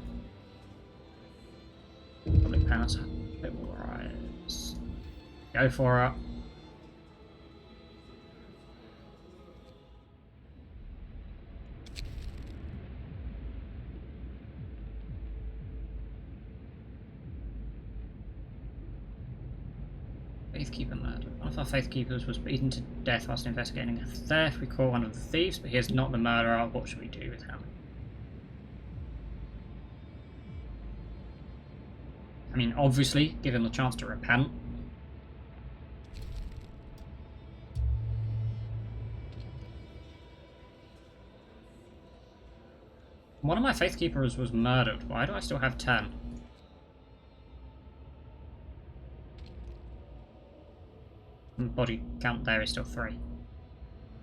[SPEAKER 1] Public penance. Rise. Go for it. Faithkeeper murder. One of our Faithkeepers was beaten to death whilst investigating a theft. We caught one of the thieves, but he is not the murderer. What should we do with him? I mean, obviously, give him the chance to repent. One of my Faithkeepers was murdered. Why do I still have 10? Body count there is still 3.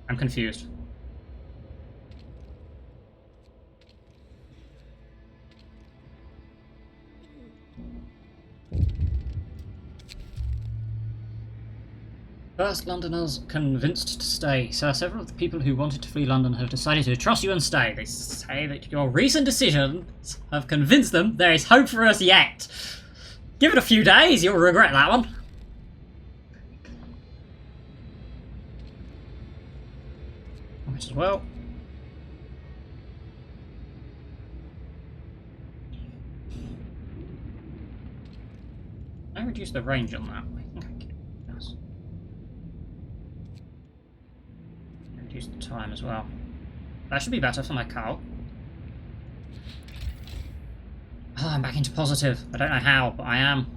[SPEAKER 1] I'm confused. First, Londoners convinced to stay. Sir, several of the people who wanted to flee London have decided to trust you and stay. They say that your recent decisions have convinced them there is hope for us yet. Give it a few days, you'll regret that one. As well. I reduce the range on that. I think I can. Yes. Reduce the time as well. That should be better for my cow. Oh, I'm back into positive. I don't know how, but I am.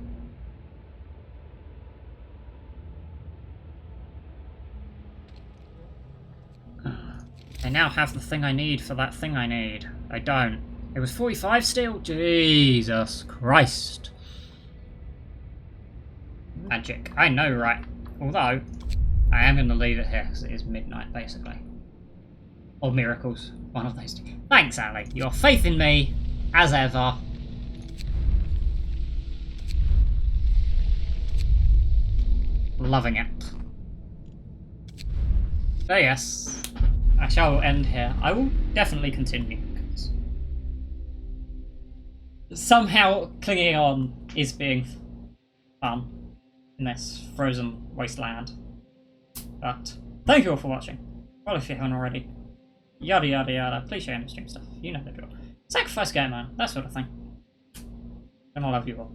[SPEAKER 1] I now have the thing I need for that thing I need. I don't. It was 45 still? Jesus Christ. Magic. I know, right? Although, I am going to leave it here because it is midnight, basically. Or miracles. One of those two. Thanks, Ali. Your faith in me, as ever. Loving it. So yes, I shall end here. I will definitely continue. Somehow clinging on is being fun in this frozen wasteland. But thank you all for watching. Well, if you haven't already, yada yada yada. Please share and stream stuff. You know the drill. Sacrifice game, man. That sort of thing. And I love you all.